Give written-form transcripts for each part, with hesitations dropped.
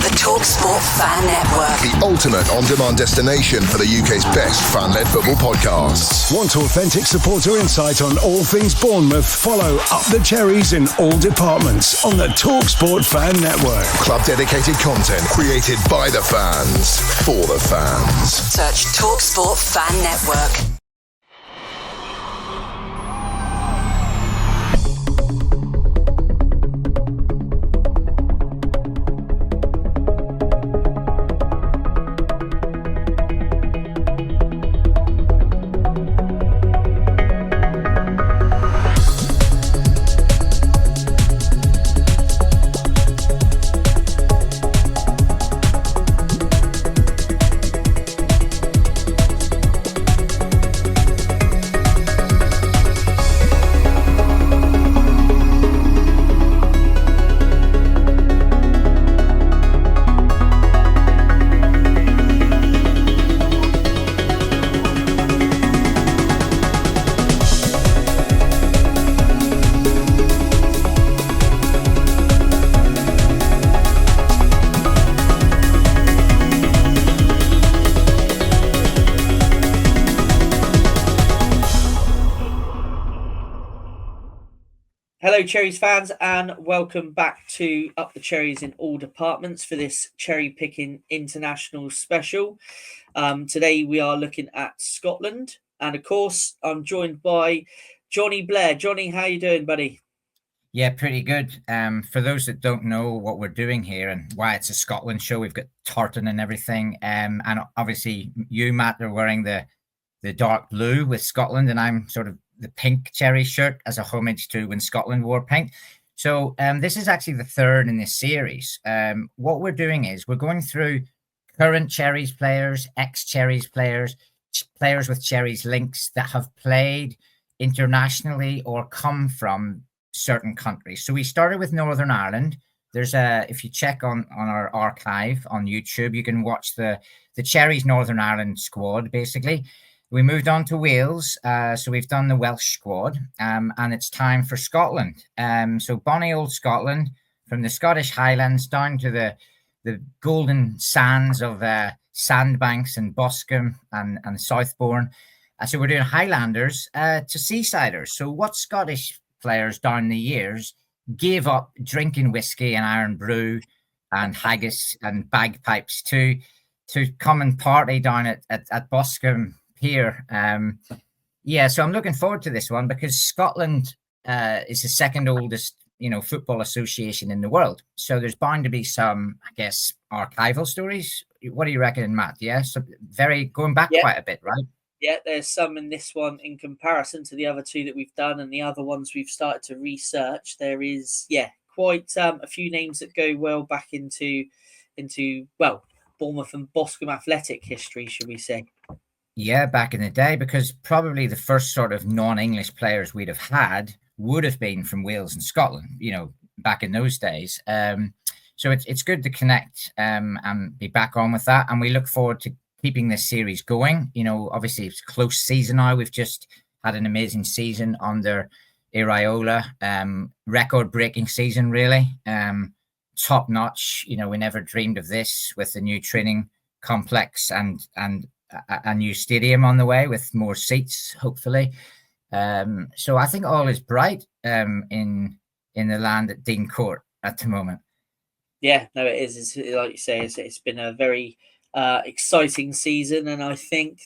The Talksport Fan Network. The ultimate on-demand destination for the UK's best fan-led football podcasts. Want authentic supporter insight on all things Bournemouth? Follow Up the Cherries in all departments on the Talksport Fan Network. Club-dedicated content created by the fans, for the fans. Search Talksport Fan Network. Hello, Cherries fans, and welcome back to Up the Cherries in all departments for this cherry picking international special. Today we are looking at Scotland, and of course, I'm joined by Jonny Blair. Jonny, how you doing, buddy? Yeah, pretty good. For those that don't know what we're doing here and why it's a Scotland show, we've got tartan and everything. And obviously, you, Matt, are wearing the dark blue with Scotland, and I'm sort of the pink cherry shirt as a homage to when Scotland wore pink. So this is actually the third in this series. What we're doing is we're going through current Cherries players, ex-Cherries players, players with Cherries links that have played internationally or come from certain countries. So we started with Northern Ireland. There's if you check on our archive on YouTube, you can watch the Cherries Northern Ireland squad, basically. We moved on to Wales, so we've done the Welsh squad, and it's time for Scotland. So bonny old Scotland, from the Scottish Highlands down to the golden sands of Sandbanks and Boscombe and Southbourne. So we're doing Highlanders to Seasiders. So what Scottish players down the years gave up drinking whiskey and iron brew and haggis and bagpipes to come and party down at Boscombe here. So I'm looking forward to this one because Scotland is the second oldest football association in the world, so there's bound to be some, I guess, archival stories. What do you reckon, Matt? Yeah, so very going back quite a bit, right? Yeah, there's some in this one in comparison to the other two that we've done and the other ones we've started to research. There is quite a few names that go well back into Bournemouth and Boscombe athletic history, should we say. Yeah, back in the day, because probably the first sort of non-English players we'd have had would have been from Wales and Scotland, back in those days. So it's good to connect and be back on with that. And we look forward to keeping this series going. Obviously it's a close season now. We've just had an amazing season under Iraola, record-breaking season, really. Top notch. We never dreamed of this with the new training complex and a new stadium on the way with more seats, hopefully. So I think all is bright in the land at Dean Court at the moment. Yeah, no, it is. It's, like you say, it's been a very exciting season, and I think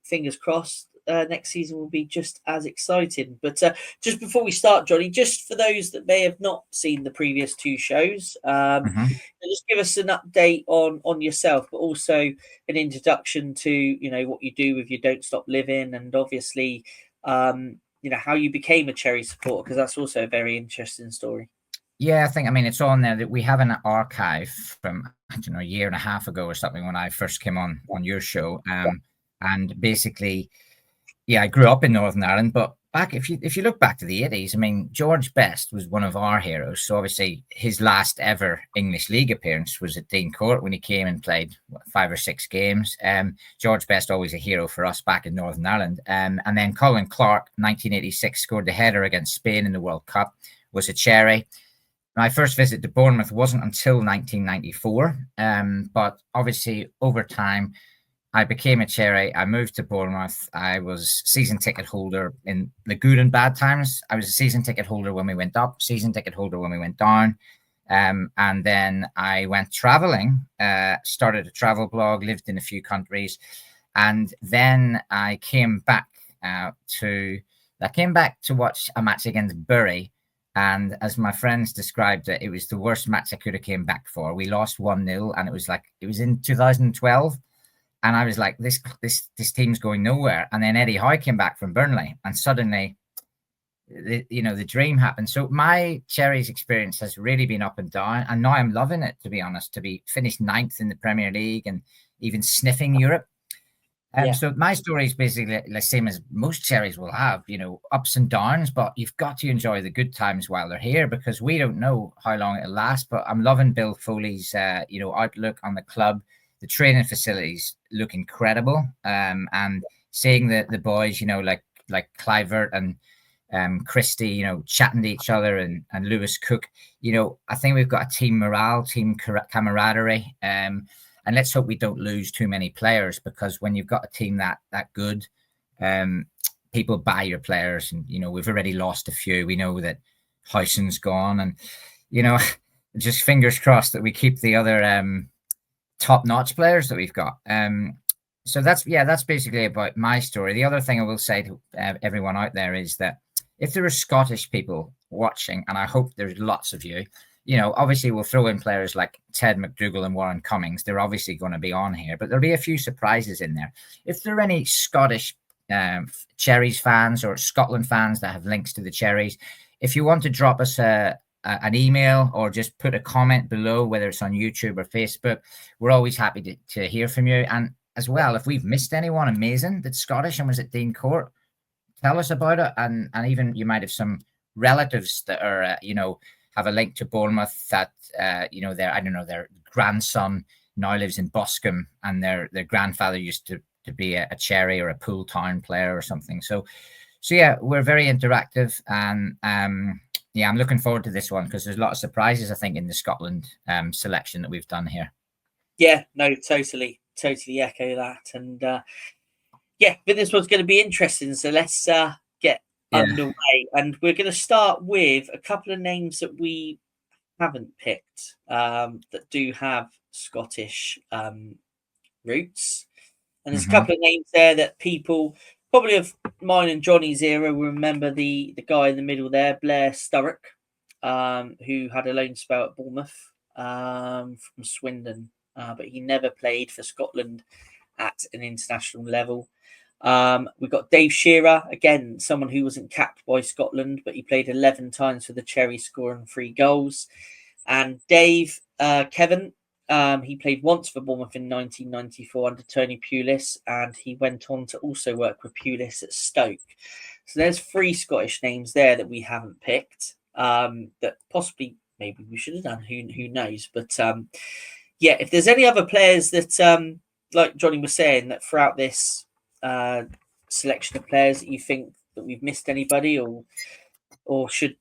fingers crossed, next season will be just as exciting. But just before we start, Jonny, just for those that may have not seen the previous two shows, just give us an update on yourself, but also an introduction to what you do with your Don't Stop Living, and obviously how you became a Cherry supporter, because that's also a very interesting story. Yeah, I think, it's on there that we have an archive from, a year and a half ago or something when I first came on your show. And basically, I grew up in Northern Ireland, but back, if you look back to the 80s, George Best was one of our heroes. So obviously his last ever English League appearance was at Dean Court when he came and played 5 or 6 games. George Best, always a hero for us back in Northern Ireland. And then Colin Clark, 1986, scored the header against Spain in the World Cup, was a Cherry. My first visit to Bournemouth wasn't until 1994, but obviously over time, I became a Cherry. I moved to Bournemouth. I was season ticket holder in the good and bad times. I was a season ticket holder when we went up, season ticket holder when we went down. And then I went traveling, started a travel blog, lived in a few countries. And then I came back to watch a match against Bury. And as my friends described it, it was the worst match I could have came back for. We lost 1-0, and it was in 2012. And I was like, this team's going nowhere. And then Eddie Howe came back from Burnley, and suddenly, the dream happened. So my Cherries experience has really been up and down. And now I'm loving it, to be honest, to be finished 9th in the Premier League and even sniffing Europe. So my story is basically the same as most Cherries will have, ups and downs, but you've got to enjoy the good times while they're here, because we don't know how long it'll last. But I'm loving Bill Foley's, outlook on the club. The training facilities look incredible, and seeing the boys, like Clivert and Christie, chatting to each other, and Lewis Cook, I think we've got a team morale, team camaraderie, and let's hope we don't lose too many players, because when you've got a team that good, people buy your players, and we've already lost a few. We know that Howson's gone, and just fingers crossed that we keep the other top-notch players that we've got. So that's basically about my story. The other thing I will say to everyone out there is that if there are Scottish people watching, and I hope there's lots of you, obviously we'll throw in players like Ted McDougall and Warren Cummings. They're obviously going to be on here, but there'll be a few surprises in there. If there are any Scottish Cherries fans or Scotland fans that have links to the Cherries, if you want to drop us an email or just put a comment below, whether it's on YouTube or Facebook, we're always happy to hear from you. And as well, if we've missed anyone amazing that's Scottish and was at Dean Court, tell us about it. And even you might have some relatives that are, have a link to Bournemouth that, their grandson now lives in Boscombe, and their grandfather used to be a Cherry or a Poole Town player or something. So yeah, we're very interactive, and I'm looking forward to this one, because there's a lot of surprises, I think, in the Scotland selection that we've done here. Yeah, no, totally echo that. And but this one's going to be interesting. So let's get underway. And we're going to start with a couple of names that we haven't picked that do have Scottish roots. And there's a couple of names there that people probably of mine and Johnny's era will remember. The guy in the middle there, Blair Sturrock, who had a loan spell at Bournemouth from Swindon, but he never played for Scotland at an international level. We've got Dave Shearer, again, someone who wasn't capped by Scotland, but he played 11 times for the Cherries, scoring 3 goals. And Dave Kevin, he played once for Bournemouth in 1994 under Tony Pulis, and he went on to also work with Pulis at Stoke. So there's 3 Scottish names there that we haven't picked, that possibly maybe we should have done. Who knows? But if there's any other players that, like Johnny was saying, that throughout this selection of players that you think that we've missed anybody or should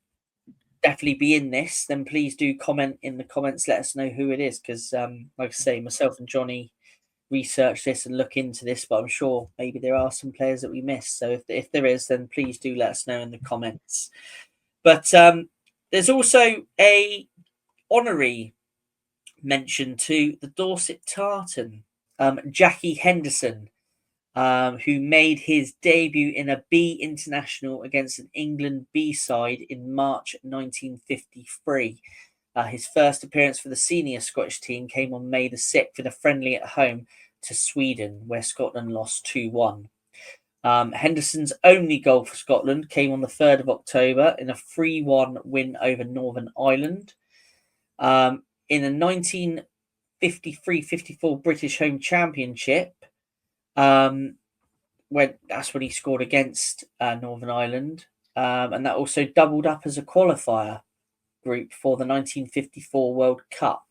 definitely be in this, then please do comment in the comments. Let us know who it is, because like I say, myself and Johnny research this and look into this, but I'm sure maybe there are some players that we missed. So if there is, then please do let us know in the comments. But there's also a honorary mention to the Dorset Tartan, Jackie Henderson, who made his debut in a B international against an England B side in March 1953. His first appearance for the senior Scottish team came on May the 6th in a friendly at home to Sweden, where Scotland lost 2-1. Henderson's only goal for Scotland came on the 3rd of October in a 3-1 win over Northern Ireland. In the 1953-54 British Home Championship, that's when he scored against Northern Ireland, and that also doubled up as a qualifier group for the 1954 World Cup.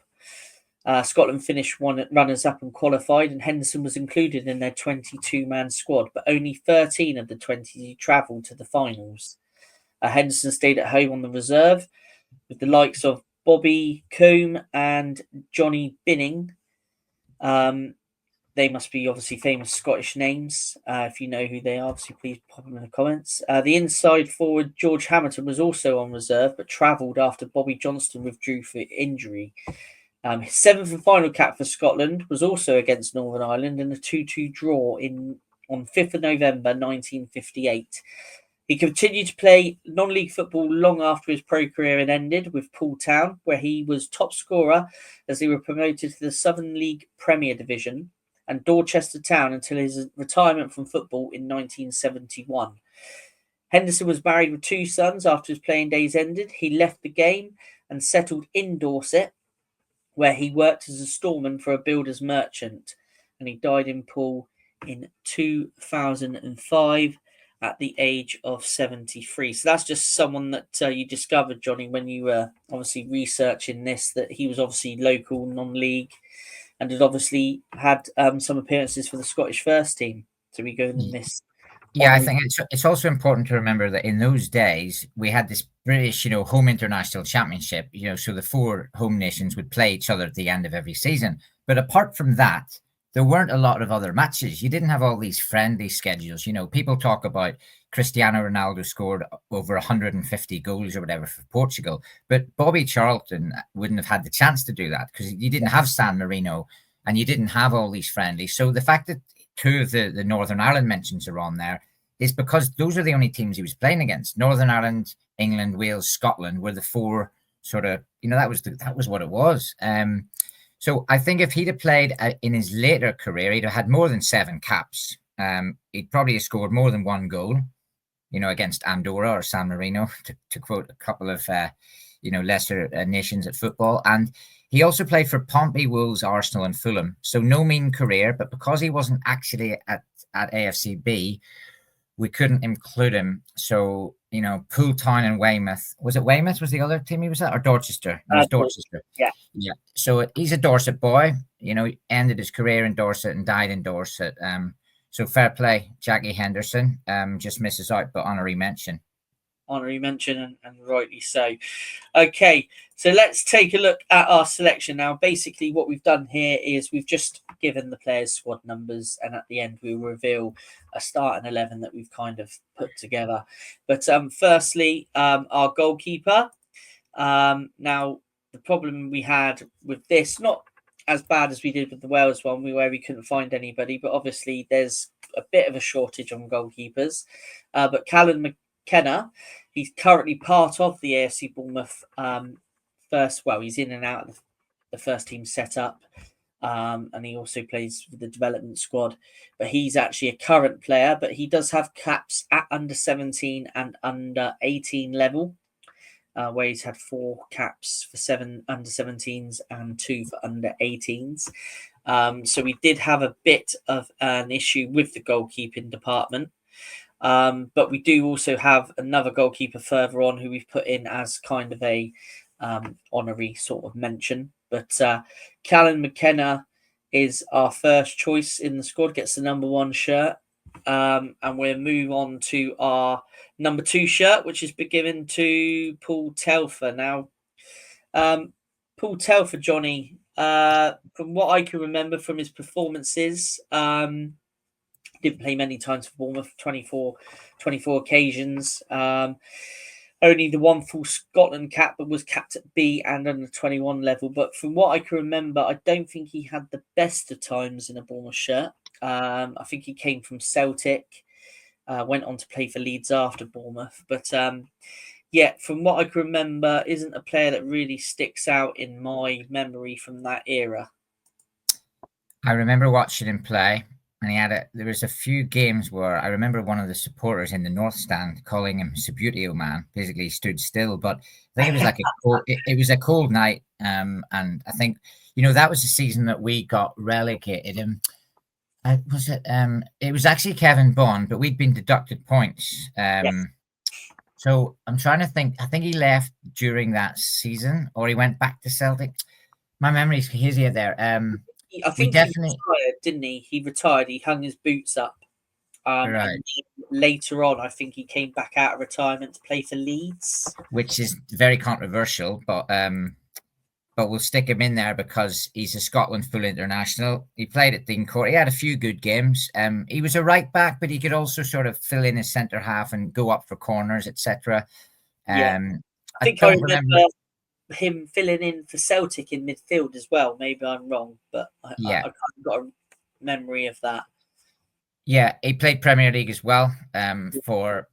Scotland finished runners-up and qualified, and Henderson was included in their 22-man squad, but only 13 of the 20 travelled to the finals. Henderson stayed at home on the reserve, with the likes of Bobby Combe and Johnny Binning. They must be obviously famous Scottish names. If you know who they are, obviously please pop them in the comments. The inside forward George Hamilton was also on reserve, but travelled after Bobby Johnston withdrew for injury. His seventh and final cap for Scotland was also against Northern Ireland in a 2-2 draw on 5th of November 1958. He continued to play non-league football long after his pro career had ended with Poole Town, where he was top scorer as they were promoted to the Southern League Premier Division, and Dorchester Town until his retirement from football in 1971. Henderson was married with 2 sons after his playing days ended. He left the game and settled in Dorset, where he worked as a storeman for a builder's merchant, and he died in Poole in 2005 at the age of 73. So that's just someone that you discovered, Johnny, when you were obviously researching this, that he was obviously local, non-league, and had obviously had some appearances for the Scottish first team. So we go in this. Yeah, I think it's also important to remember that in those days we had this British, home international championship. So the 4 home nations would play each other at the end of every season. But apart from that, there weren't a lot of other matches. You didn't have all these friendly schedules. People talk about Cristiano Ronaldo scored over 150 goals or whatever for Portugal, but Bobby Charlton wouldn't have had the chance to do that because you didn't have San Marino and you didn't have all these friendlies. So the fact that 2 of the Northern Ireland mentions are on there is because those are the only teams he was playing against. Northern Ireland, England, Wales, Scotland were the 4 sort of, that was what it was. So I think if he'd have played in his later career, he'd have had more than 7 caps. He'd probably have scored more than 1 goal, against Andorra or San Marino, to quote a couple of, lesser nations at football. And he also played for Pompey, Wolves, Arsenal and Fulham. So no mean career, but because he wasn't actually at AFCB, we couldn't include him. So, Poole Town and Weymouth. Was it Weymouth was the other team he was at, or Dorchester? It was Dorchester. Yeah. Yeah. So he's a Dorset boy. He ended his career in Dorset and died in Dorset. So fair play, Jackie Henderson. Just misses out, but honorary mention. Honorary mention, and rightly so. Okay, so let's take a look at our selection now. Basically, what we've done here is we've just given the players' squad numbers, and at the end we'll reveal a starting 11 that we've kind of put together. But firstly, our goalkeeper. Now, the problem we had with this, not as bad as we did with the Wales one, where we couldn't find anybody, but obviously there's a bit of a shortage on goalkeepers. But Callum McKenna, he's currently part of the AFC Bournemouth he's in and out of the first team setup, and he also plays for the development squad, but he's actually a current player, but he does have caps at under 17 and under 18 level, where he's had 4 caps for 7 under 17s and 2 for under 18s. So we did have a bit of an issue with the goalkeeping department. But we do also have another goalkeeper further on who we've put in as kind of a honorary sort of mention. But Callum McKenna is our first choice in the squad, gets the number 1 shirt. And we'll move on to our number 2 shirt, which has been given to Paul Telfer. Now, Paul Telfer, Johnny, from what I can remember from his performances, didn't play many times for Bournemouth, 24 occasions. Only the 1 full Scotland cap, but was capped at B and under 21 level. But from what I can remember, I don't think he had the best of times in a Bournemouth shirt. I think he came from Celtic, went on to play for Leeds after Bournemouth. But from what I can remember, isn't a player that really sticks out in my memory from that era. I remember watching him play. And there was a few games where I remember one of the supporters in the North Stand calling him Subutio man, basically he stood still. But I think it was like it was a cold night. And I think, that was the season that we got relegated. It was actually Kevin Bond, but we'd been deducted points. Yes. So I'm trying to think. I think he left during that season, or he went back to Celtic. My memory's hazy there. I think he retired, didn't he? He retired. He hung his boots up. Right. And later on, I think he came back out of retirement to play for Leeds. Which is very controversial, but but we'll stick him in there because he's a Scotland full international. He played at Dean Court. He had a few good games. He was a right back, but he could also sort of fill in his centre half and go up for corners, etc. I think I remember him filling in for Celtic in midfield as well. Maybe I'm wrong, but I kind of got a memory of that. Yeah, he played Premier League as well for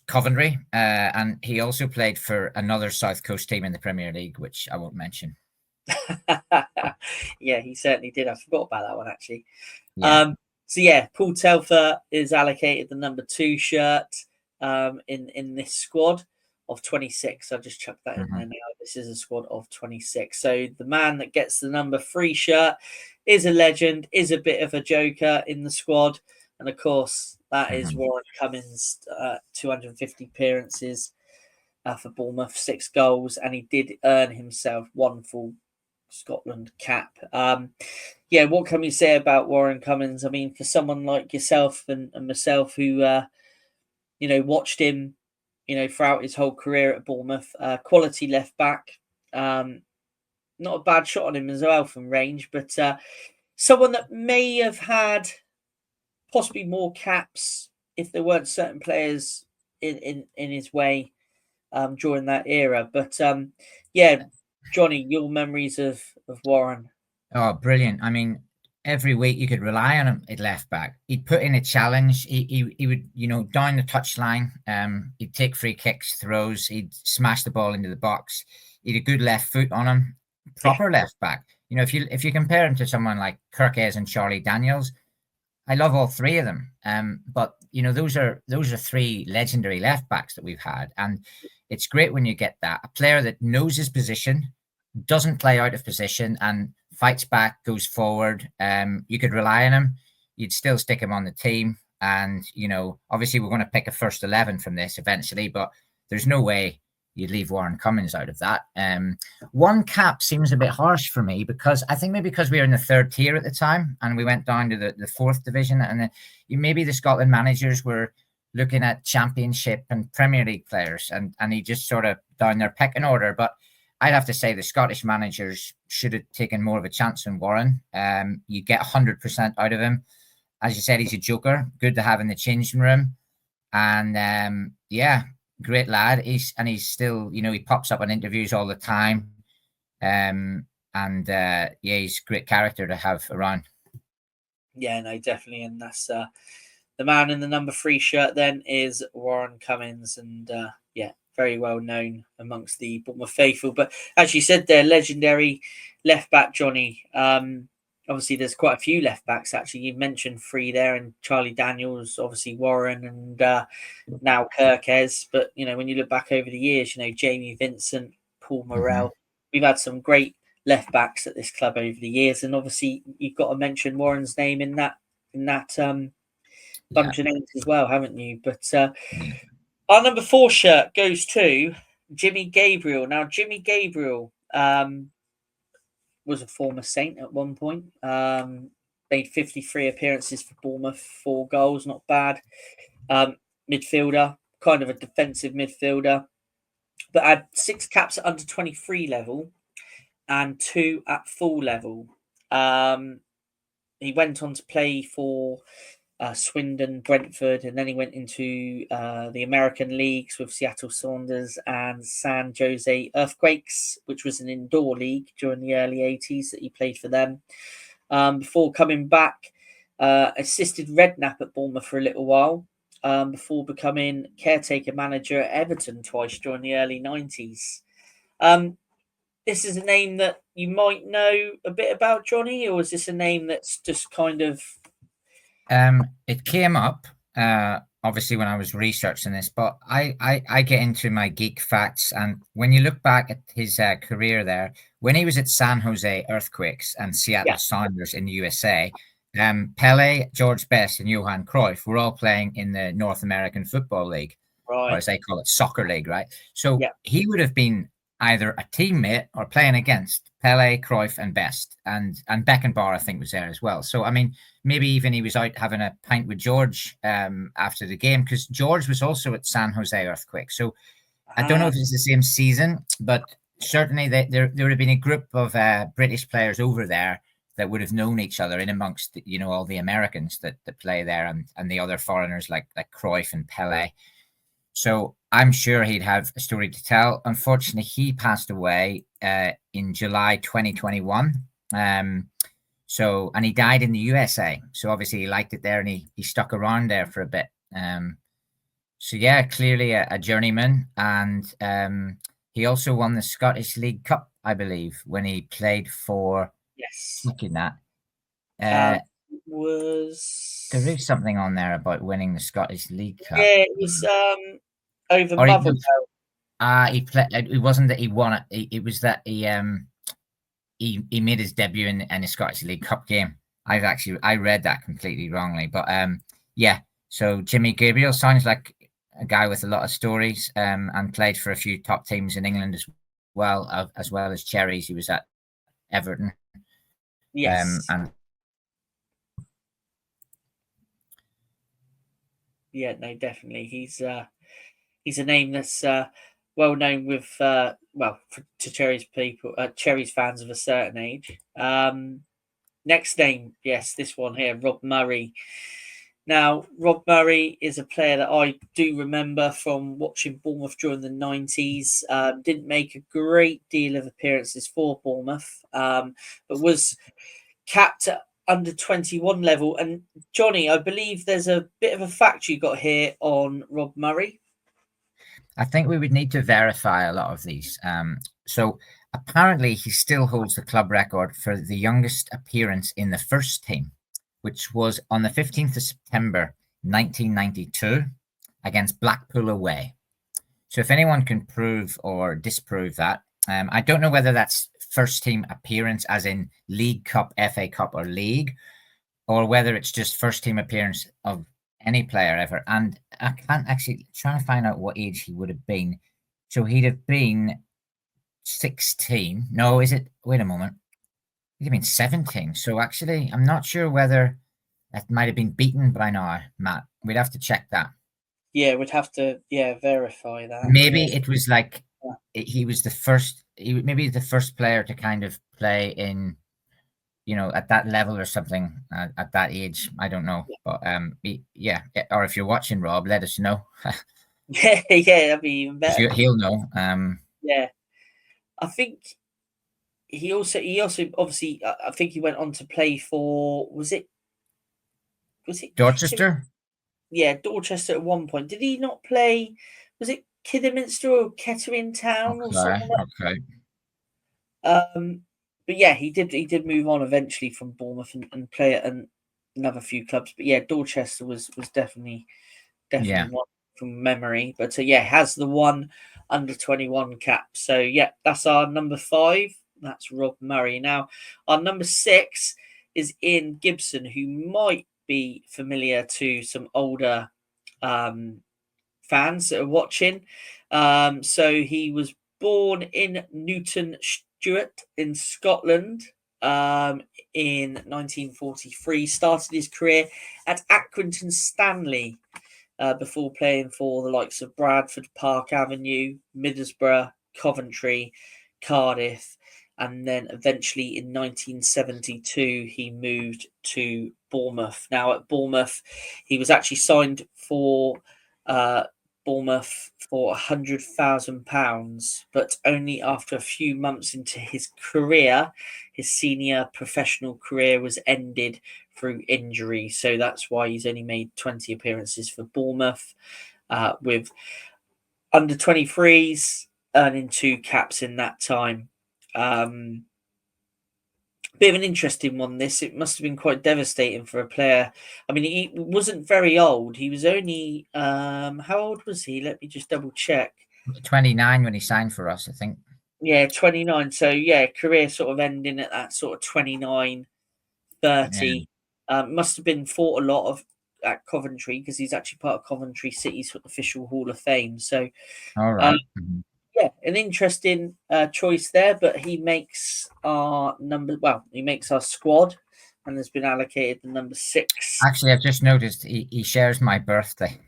Coventry, and he also played for another South Coast team in the Premier League, which I won't mention. Yeah, he certainly did. I forgot about that one, actually. Yeah. Paul Telfer is allocated the number 2 shirt in this squad of 26. I'll just chuck that in there now. This is a squad of 26. So the man that gets the number 3 shirt is a legend, is a bit of a joker in the squad. And of course, that is Warren Cummins, 250 appearances for Bournemouth, 6 goals, and he did earn himself 1 full Scotland cap. What can we say about Warren Cummins? I mean, for someone like yourself and myself who, watched him, throughout his whole career at Bournemouth, quality left back, not a bad shot on him as well from range, but someone that may have had possibly more caps if there weren't certain players in his way during that era. But Jonny, your memories of Warren. Oh, brilliant. I mean, every week you could rely on him at left back. He'd put in a challenge. He would, down the touchline. He'd take free kicks, throws. He'd smash the ball into the box. He'd a good left foot on him. Proper left back. If you compare him to someone like Kirkes and Charlie Daniels, I love all 3 of them. But those are 3 legendary left backs that we've had, and it's great when you get that, a player that knows his position, doesn't play out of position, and fights back, goes forward. You could rely on him. You'd still stick him on the team, and obviously we're going to pick a first 11 from this eventually, but there's no way you'd leave Warren Cummins out of that. 1 cap seems a bit harsh for me because I think maybe because we were in the 3rd tier at the time and we went down to the 4th division, and maybe the Scotland managers were looking at Championship and Premier League players, and he just sort of down their pecking order. But I'd have to say the Scottish managers should have taken more of a chance on Warren. You get 100% out of him. As you said, he's a joker, good to have in the changing room, and great lad. He's still, he pops up on interviews all the time. He's a great character to have around. Yeah, no, definitely. And that's the man in the number 3 shirt then is Warren Cummins, and very well known amongst the Bournemouth faithful. But as you said, they're legendary left back, Jonny. Obviously, there's quite a few left backs, actually. You mentioned 3 there, and Charlie Daniels, obviously Warren, and now Kirkes. But, when you look back over the years, Jamie Vincent, Paul Morrell, we've had some great left backs at this club over the years. And obviously, you've got to mention Warren's name in that bunch of names as well, haven't you? But our number 4 shirt goes to Jimmy Gabriel. Now, Jimmy Gabriel was a former Saint at one point. Made 53 appearances for Bournemouth, 4 goals, not bad. Midfielder, kind of a defensive midfielder, but had 6 caps at under 23 level and 2 at full level. He went on to play for Swindon, Brentford, and then he went into the American leagues with Seattle Sounders and San Jose Earthquakes, which was an indoor league during the early 80s that he played for them. Before coming back, assisted Redknapp at Bournemouth for a little while, before becoming caretaker manager at Everton twice during the early 90s. This is a name that you might know a bit about, Jonny, or is this a name that's just kind of... It came up, obviously, when I was researching this, but I get into my geek facts. And when you look back at his career there, when he was at San Jose Earthquakes and Seattle Sounders in the USA, Pele, George Best, and Johan Cruyff were all playing in the North American Football League, or as they call it, Soccer League, right? So he would have been either a teammate or playing against Pele, Cruyff, and Best, and Beckenbauer, I think, was there as well. So, I mean, maybe even he was out having a pint with George after the game, because George was also at San Jose Earthquake. So I don't know if it's the same season, but certainly there would have been a group of British players over there that would have known each other in amongst, you know, all the Americans that play there, and the other foreigners like Cruyff and Pele. So I'm sure he'd have a story to tell. Unfortunately, he passed away in July 2021. And he died in the USA. So obviously he liked it there, and he stuck around there for a bit. So yeah, clearly a journeyman, and he also won the Scottish League Cup, I believe, when he played for. Yes. Looking at There is something on there about winning the Scottish League Cup. Yeah, it was over Or Motherwell. he played. It wasn't that he won it. It was that he made his debut in a Scottish League Cup game. I read that completely wrongly, but yeah. So Jimmy Gabriel sounds like a guy with a lot of stories, and played for a few top teams in England as well as Cherries. He was at Everton. Yes. And yeah, no, definitely. He's a name that's well known with to Cherries people, Cherries fans of a certain age. Next name, yes, this one here, Rob Murray. Now, Rob Murray is a player that I do remember from watching Bournemouth during the 90s. Didn't make a great deal of appearances for Bournemouth, but was capped at under 21 level. And Johnny, I believe there's a bit of a fact you got here on Rob Murray. I think we would need to verify a lot of these. So apparently he still holds the club record for the youngest appearance in the first team, which was on the 15th of September 1992 against Blackpool away. So if anyone can prove or disprove that, I don't know whether that's first team appearance as in League Cup, FA Cup or League, or whether it's just first team appearance of any player ever. And I can't actually try to find out what age he would have been. So he'd have been 16. No, is it? Wait a moment. He'd have been 17. So actually, I'm not sure whether that might have been beaten by now, Matt. We'd have to check that. Yeah, we'd have to verify that. Maybe it was like he was the first. Maybe the first player to kind of play in, you know, at that level or something at that age. I don't know, but yeah. Or if you're watching, Rob, let us know. yeah, that'd be even better. He'll know. Yeah, I think he also obviously I think he went on to play for was it Dorchester? Yeah, Dorchester at one point. Did he not play? Was it Kidderminster or Kettering Town or something? Okay. But yeah, he did move on eventually from Bournemouth and play at another few clubs. But yeah, Dorchester was definitely one from memory. But yeah, has the one under 21 cap. So yeah, that's our number 5. That's Rob Murray. Now our number 6 is Ian Gibson, who might be familiar to some older fans that are watching. So he was born in Newton Stewart in Scotland in 1943. Started his career at Accrington Stanley before playing for the likes of Bradford, Park Avenue, Middlesbrough, Coventry, Cardiff, and then eventually in 1972 he moved to Bournemouth. Now at Bournemouth, he was actually signed for Bournemouth for £100,000, but only after a few months into his career, his senior professional career was ended through injury. So that's why he's only made 20 appearances for Bournemouth, with under 23s earning 2 caps in that time. Bit of an interesting one, this. It must have been quite devastating for a player. I mean, he wasn't very old. He was only how old was he? Let me just double check. 29 when he signed for us, I think. Yeah, 29. So yeah, career sort of ending at that sort of 29, 30. Must have been fought a lot of at Coventry, because he's actually part of Coventry City's official Hall of Fame. So all right. Yeah, an interesting choice there, but he makes our he makes our squad and has been allocated the number 6. Actually, I've just noticed he shares my birthday.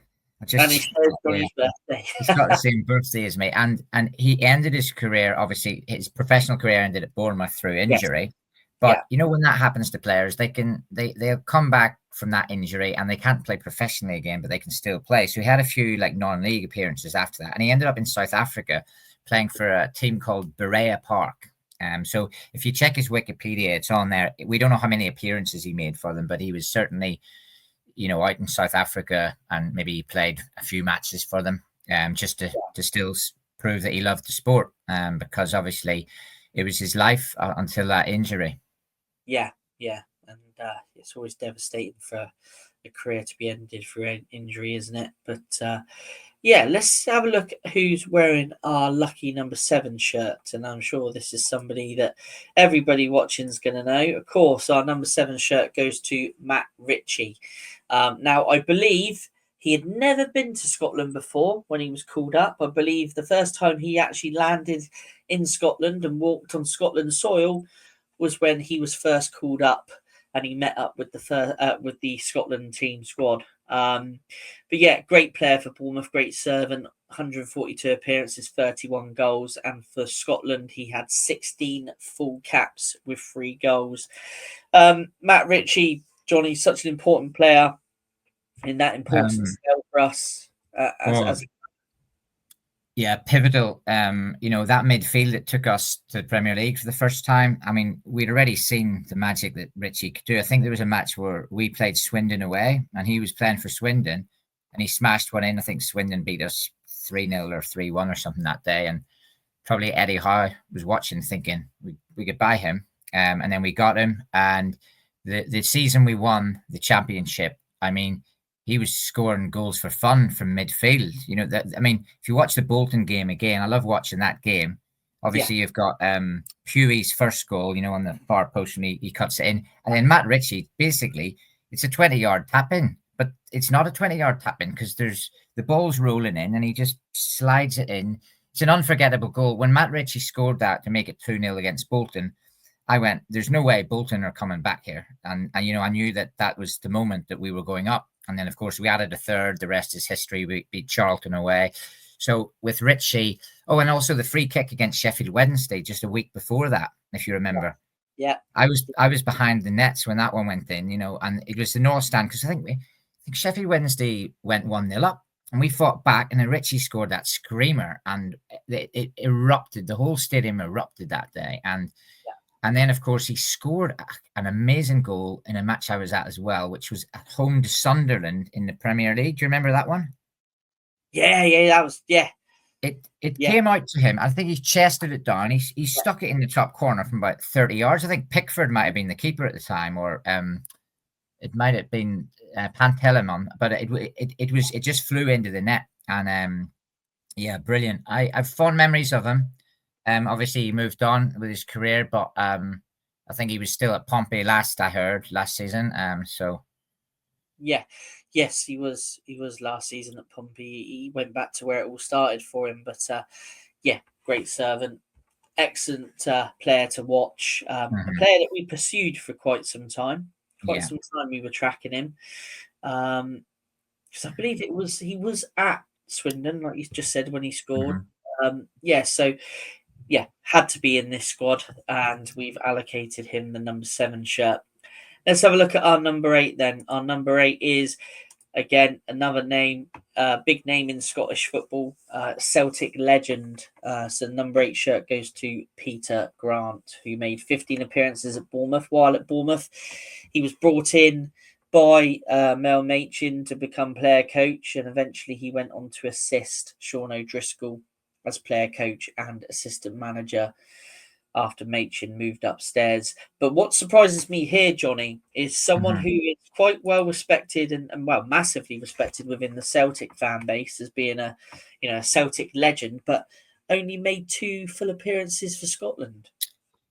And he shares Johnny's birthday. He's got the same birthday as me, and he ended his career. Obviously, his professional career ended at Bournemouth through injury. Yes. But you know, when that happens to players, they'll come back from that injury and they can't play professionally again, but they can still play. So he had a few like non-league appearances after that, and he ended up in South Africa playing for a team called Berea Park. So if you check his Wikipedia, it's on there. We don't know how many appearances he made for them, but he was certainly, you know, out in South Africa, and maybe he played a few matches for them, just to still prove that he loved the sport, because obviously it was his life until that injury. Yeah, and it's always devastating for a career to be ended through injury, isn't it? But let's have a look at who's wearing our lucky number 7 shirt, and I'm sure this is somebody that everybody watching is going to know. Of course, our number 7 shirt goes to Matt Ritchie. Now, I believe he had never been to Scotland before when he was called up. I believe the first time he actually landed in Scotland and walked on Scotland's soil was when he was first called up and he met up with the Scotland team squad. But yeah, great player for Bournemouth, great servant, 142 appearances, 31 goals. And for Scotland, he had 16 full caps with 3 goals. Matt Ritchie, Johnny, such an important player in that important spell for us. Yeah, pivotal. You know, that midfield that took us to the Premier League for the first time. I mean, we'd already seen the magic that Ritchie could do. I think there was a match where we played Swindon away and he was playing for Swindon and he smashed one in. I think Swindon beat us 3-0 or 3-1 or something that day. And probably Eddie Howe was watching thinking we could buy him. And then we got him. And the season we won the championship, I mean, he was scoring goals for fun from midfield. You know, I mean, if you watch the Bolton game again, I love watching that game. Obviously, you've got Huey's first goal, you know, on the far post when he cuts it in. And then Matt Ritchie, basically, it's a 20-yard tap-in. But it's not a 20-yard tap-in because there's the ball's rolling in and he just slides it in. It's an unforgettable goal. When Matt Ritchie scored that to make it 2-0 against Bolton, I went, there's no way Bolton are coming back here. And you know, I knew that was the moment that we were going up. And then, of course, we added a third. The rest is history. We beat Charlton away. So with Ritchie, and also the free kick against Sheffield Wednesday just a week before that, if you remember. Yeah. I was behind the nets when that one went in, you know, and it was the North Stand because I think Sheffield Wednesday went 1-0 up and we fought back and then Ritchie scored that screamer and it erupted. The whole stadium erupted that day. And then, of course, he scored an amazing goal in a match I was at as well, which was at home to Sunderland in the Premier League. Do you remember that one? Yeah, that was, yeah. It came out to him. I think he chested it down. He stuck it in the top corner from about 30 yards. I think Pickford might have been the keeper at the time, or it might have been Pantelimon, but it just flew into the net. And brilliant. I've fond memories of him. Obviously, he moved on with his career, but I think he was still at Pompey last season. Yes, he was last season at Pompey. He went back to where it all started for him. But great servant, excellent player to watch. A player that we pursued for quite some time. Some time we were tracking him. Because I believe he was at Swindon, like you just said, when he scored. Had to be in this squad, and we've allocated him the number 7 shirt. Let's have a look at our number 8 then. Our number 8 is, again, another name, big name in Scottish football, Celtic legend. So number 8 shirt goes to Peter Grant, who made 15 appearances at Bournemouth. While at Bournemouth, he was brought in by Mel Machin to become player coach, and eventually he went on to assist Sean O'Driscoll as player coach and assistant manager after Machin moved upstairs. But what surprises me here, Johnny, is someone who is quite well respected and massively respected within the Celtic fan base as being a Celtic legend, but only made 2 full appearances for Scotland.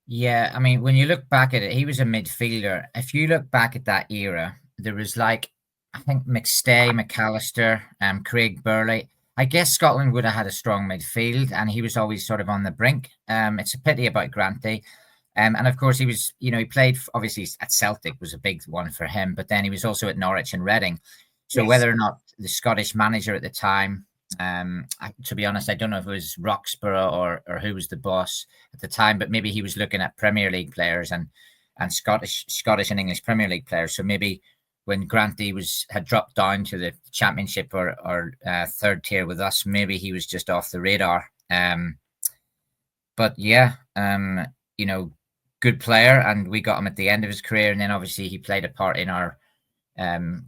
Yeah, I mean, when you look back at it, he was a midfielder. If you look back at that era, there was I think McStay, McAllister, Craig Burley. I guess Scotland would have had a strong midfield, and he was always sort of on the brink. It's a pity about Granty. And of course, he was, he played, obviously, at Celtic was a big one for him, but then he was also at Norwich and Reading. So Yes. whether or not the Scottish manager at the time, to be honest, I don't know if it was Roxburgh or who was the boss at the time, but maybe he was looking at Premier League players and Scottish and English Premier League players. So maybe when Granty had dropped down to the Championship or third tier with us, maybe he was just off the radar. But yeah, good player, and we got him at the end of his career, and then obviously he played a part in our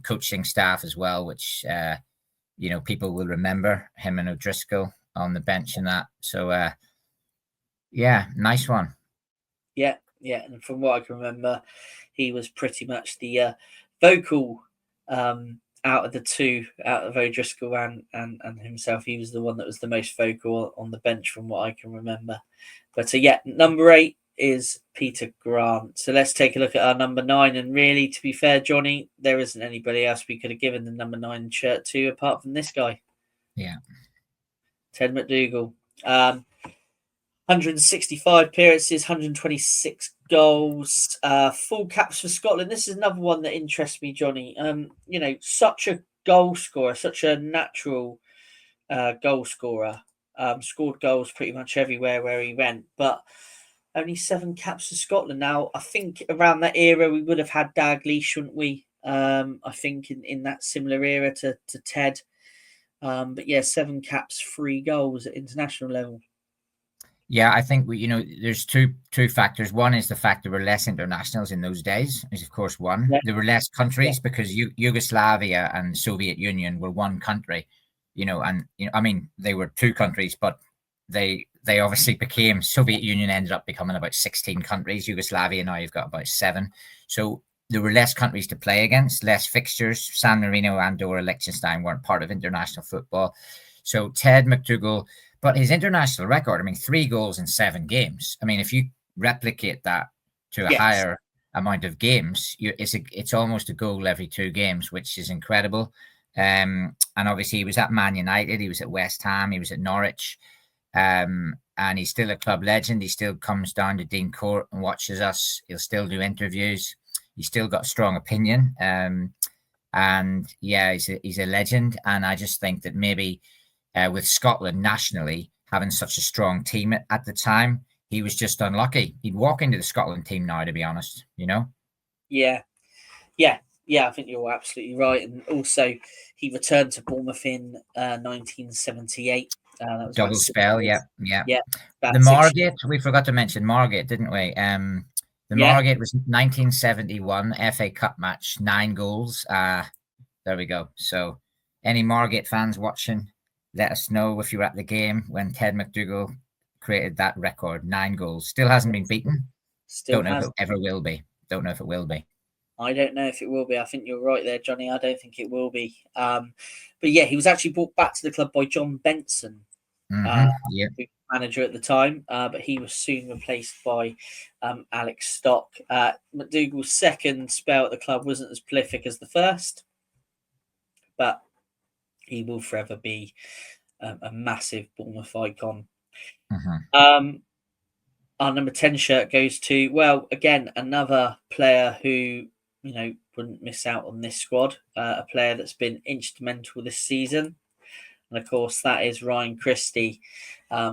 coaching staff as well, which people will remember him and O'Driscoll on the bench and that. So yeah, nice one. Yeah, and from what I can remember, he was pretty much the vocal out of the two, out of O'Driscoll and himself. He was the one that was the most vocal on the bench, from what I can remember. But yeah, number 8 is Peter Grant. So let's take a look at our number 9. And really, to be fair, Johnny, there isn't anybody else we could have given the number 9 shirt to apart from this guy. Yeah. Ted McDougall. 165 appearances, 126 goals, full caps for Scotland. This is another one that interests me, Johnny. Such a goal scorer, such a natural goal scorer. Scored goals pretty much everywhere where he went, but only 7 caps for Scotland. Now, I think around that era we would have had Dagley, shouldn't we? I think in that similar era to Ted. But yeah, 7 caps, 3 goals at international level. Yeah, I think there's two factors. One is the fact there were less internationals in those days, is of course one. Yeah. There were less countries because Yugoslavia and Soviet Union were one country, I mean, they were 2 countries, but they obviously became, Soviet Union ended up becoming about 16 countries. Yugoslavia, now you've got about 7. So there were less countries to play against, less fixtures. San Marino, Andorra, Liechtenstein weren't part of international football. So Ted McDougall, but his international record, 3 goals in 7 games. If you replicate that to a higher amount of games, it's almost a goal every 2 games, which is incredible. And obviously he was at Man United, he was at West Ham, he was at Norwich, and he's still a club legend. He still comes down to Dean Court and watches us. He'll still do interviews. He's still got a strong opinion. And yeah, he's a legend. And I just think that maybe with Scotland nationally having such a strong team at the time, he was just unlucky. He'd walk into the Scotland team now, to be honest, Yeah, I think you're absolutely right. And also, he returned to Bournemouth in 1978. That was double spell, yeah. The 6 Margate, we forgot to mention Margate, didn't we? The Margate was 1971 FA Cup match, 9 goals. There we go. So, any Margate fans watching, let us know if you were at the game when Ted McDougall created that record, 9 goals. Still hasn't been beaten. Don't know if it ever will be. I don't know if it will be. I think you're right there, Johnny. I don't think it will be. But yeah, he was actually brought back to the club by John Benson, manager at the time. But he was soon replaced by Alex Stock. McDougall's second spell at the club wasn't as prolific as the first, but he will forever be a massive Bournemouth icon. Our number 10 shirt goes to, well, again, another player who, wouldn't miss out on this squad, a player that's been instrumental this season. And of course, that is Ryan Christie.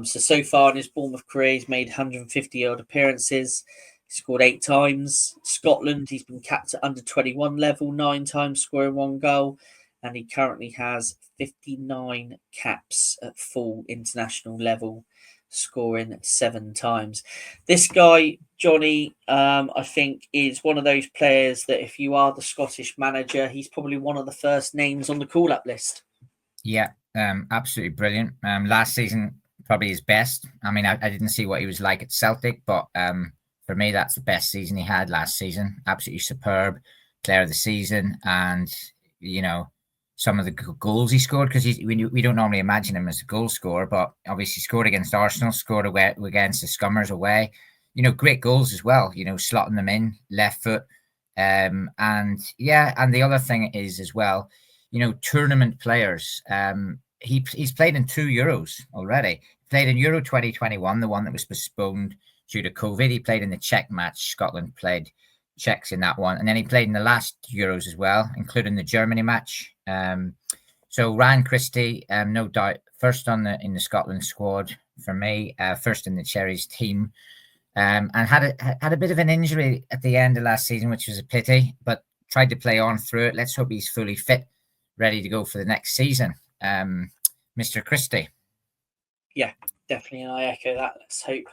So far in his Bournemouth career, he's made 150 odd appearances. He scored 8 times. Scotland, he's been capped at under 21 level, 9 times, scoring 1 goal. And he currently has 59 caps at full international level, scoring 7 times. This guy, Johnny, I think is one of those players that if you are the Scottish manager, he's probably one of the first names on the call-up list. Yeah, absolutely brilliant. Last season, probably his best. I didn't see what he was like at Celtic, but for me, that's the best season he had last season. Absolutely superb player of the season. And, some of the goals he scored, because we don't normally imagine him as a goal scorer, but obviously scored against Arsenal, scored away against the Scummers away. Great goals as well, slotting them in, left foot. And the other thing is as well, tournament players. He's played in 2 Euros already. Played in Euro 2021, the one that was postponed due to COVID. He played in the Czech match. Scotland played Czechs in that one. And then he played in the last Euros as well, including the Germany match. So Ryan Christie, no doubt, first in the Scotland squad for me, first in the Cherries team, and had a bit of an injury at the end of last season, which was a pity, but tried to play on through it. Let's hope he's fully fit, ready to go for the next season. Mr. Christie. Yeah, definitely. And I echo that. Let's hope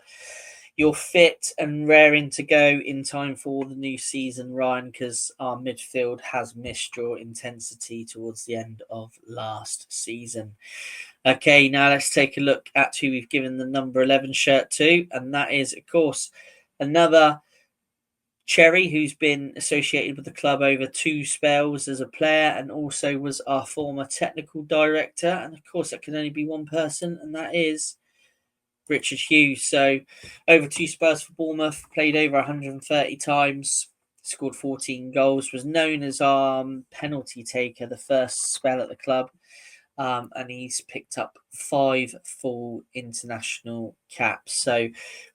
you're fit and raring to go in time for the new season, Ryan, because our midfield has missed your intensity towards the end of last season. Okay, now let's take a look at who we've given the number 11 shirt to. And that is, of course, another Cherry who's been associated with the club over 2 spells as a player and also was our former technical director. And of course, that can only be one person, and that is Richard Hughes. So over 2 spells for Bournemouth, played over 130 times, scored 14 goals, was known as our penalty taker the first spell at the club. And he's picked up 5 full international caps. So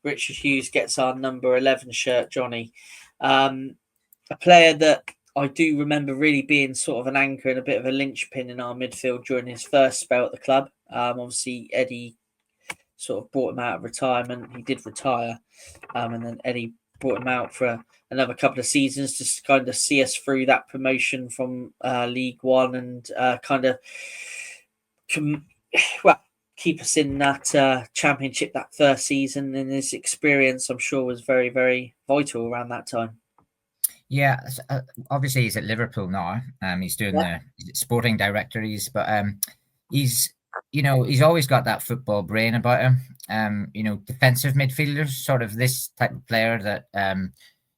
Richard Hughes gets our number 11 shirt, Johnny. A player that I do remember really being sort of an anchor and a bit of a linchpin in our midfield during his first spell at the club. Obviously, Eddie sort of brought him out of retirement. He did retire, and then Eddie brought him out for another couple of seasons to kind of see us through that promotion from League One and kind of keep us in that championship that first season. And his experience, I'm sure, was very, very vital around that time. Yeah, obviously he's at Liverpool now. He's doing the sporting directories, but he's always got that football brain about him. Defensive midfielders, sort of this type of player that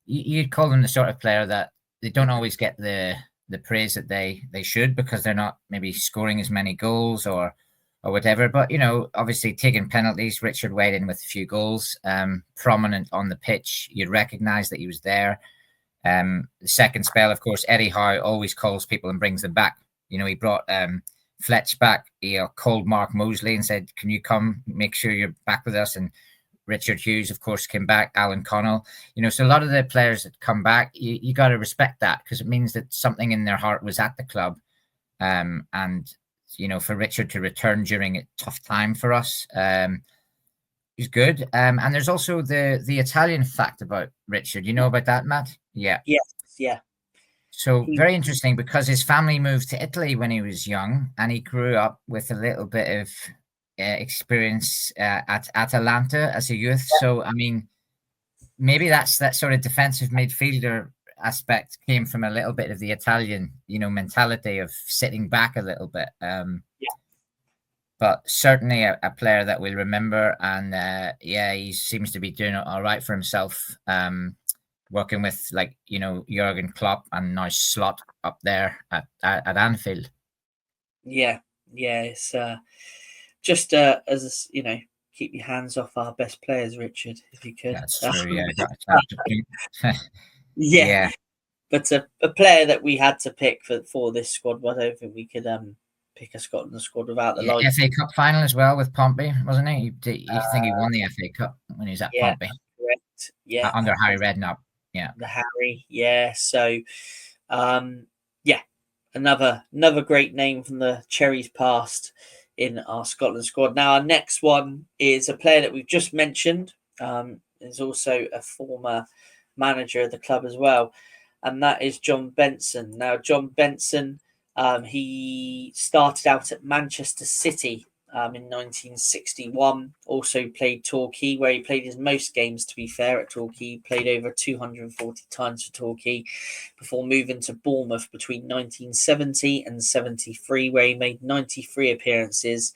you'd call them the sort of player that they don't always get the praise that they should, because they're not maybe scoring as many goals or whatever. But obviously taking penalties, Richard weighed in with a few goals, prominent on the pitch. You'd recognise that he was there. The second spell, of course, Eddie Howe always calls people and brings them back. He brought Fletch back. He called Mark Mosley and said, "Can you come? Make sure you're back with us." And Richard Hughes, of course, came back. Alan Connell. So a lot of the players that come back, you got to respect that, because it means that something in their heart was at the club. And for Richard to return during a tough time for us, he's good. And there's also the Italian fact about Richard. You know about that, Matt? Yeah. Yes. Yeah. So very interesting, because his family moved to Italy when he was young, and he grew up with a little bit of experience at Atalanta as a youth. So, I mean, maybe that sort of defensive midfielder aspect came from a little bit of the Italian, mentality of sitting back a little bit. But certainly a player that we'll remember. And he seems to be doing all right for himself. Working with Jurgen Klopp and now Slot up there at Anfield. Yeah. It's just as keep your hands off our best players, Richard, if you could. That's true. Yeah. But a player that we had to pick for this squad, but I don't think we could pick a Scotland squad without the light. FA Cup final as well with Pompey, wasn't he? You think he won the FA Cup when he was at Pompey? Correct. Yeah, under Harry Redknapp. Yeah, the Harry. Yeah, so another great name from the Cherries past in our Scotland squad. Now our next one is a player that we've just mentioned. Is also a former manager of the club as well, and that is John Benson. Now John Benson, he started out at Manchester City in 1961. Also played Torquay, where he played his most games, to be fair, at Torquay. He played over 240 times for Torquay before moving to Bournemouth between 1970 and 73, where he made 93 appearances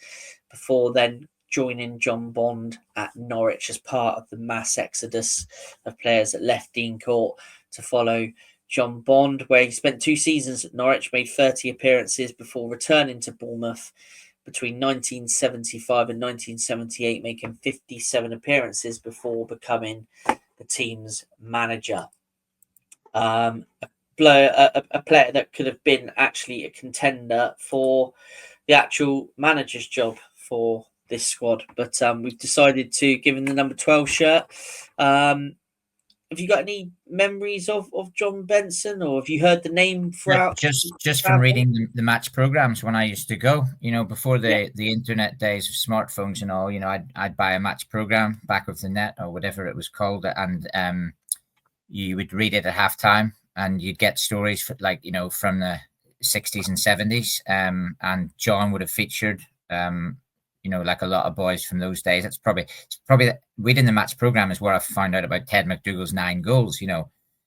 before then joining John Bond at Norwich as part of the mass exodus of players that left Dean Court to follow John Bond, where he spent 2 seasons at Norwich, made 30 appearances before returning to Bournemouth between 1975 and 1978, making 57 appearances before becoming the team's manager. A player that could have been actually a contender for the actual manager's job for this squad, but we've decided to give him the number 12 shirt. have you got any memories of John Benson, or have you heard the name throughout? Just from reading the match programs when I used to go, before the internet days of smartphones and all, I'd buy a match program, Back of the Net or whatever it was called, and you would read it at halftime, and you'd get stories from the 60s and 70s, and John would have featured, like a lot of boys from those days. It's probably reading the match program is where I found out about Ted McDougall's 9 goals.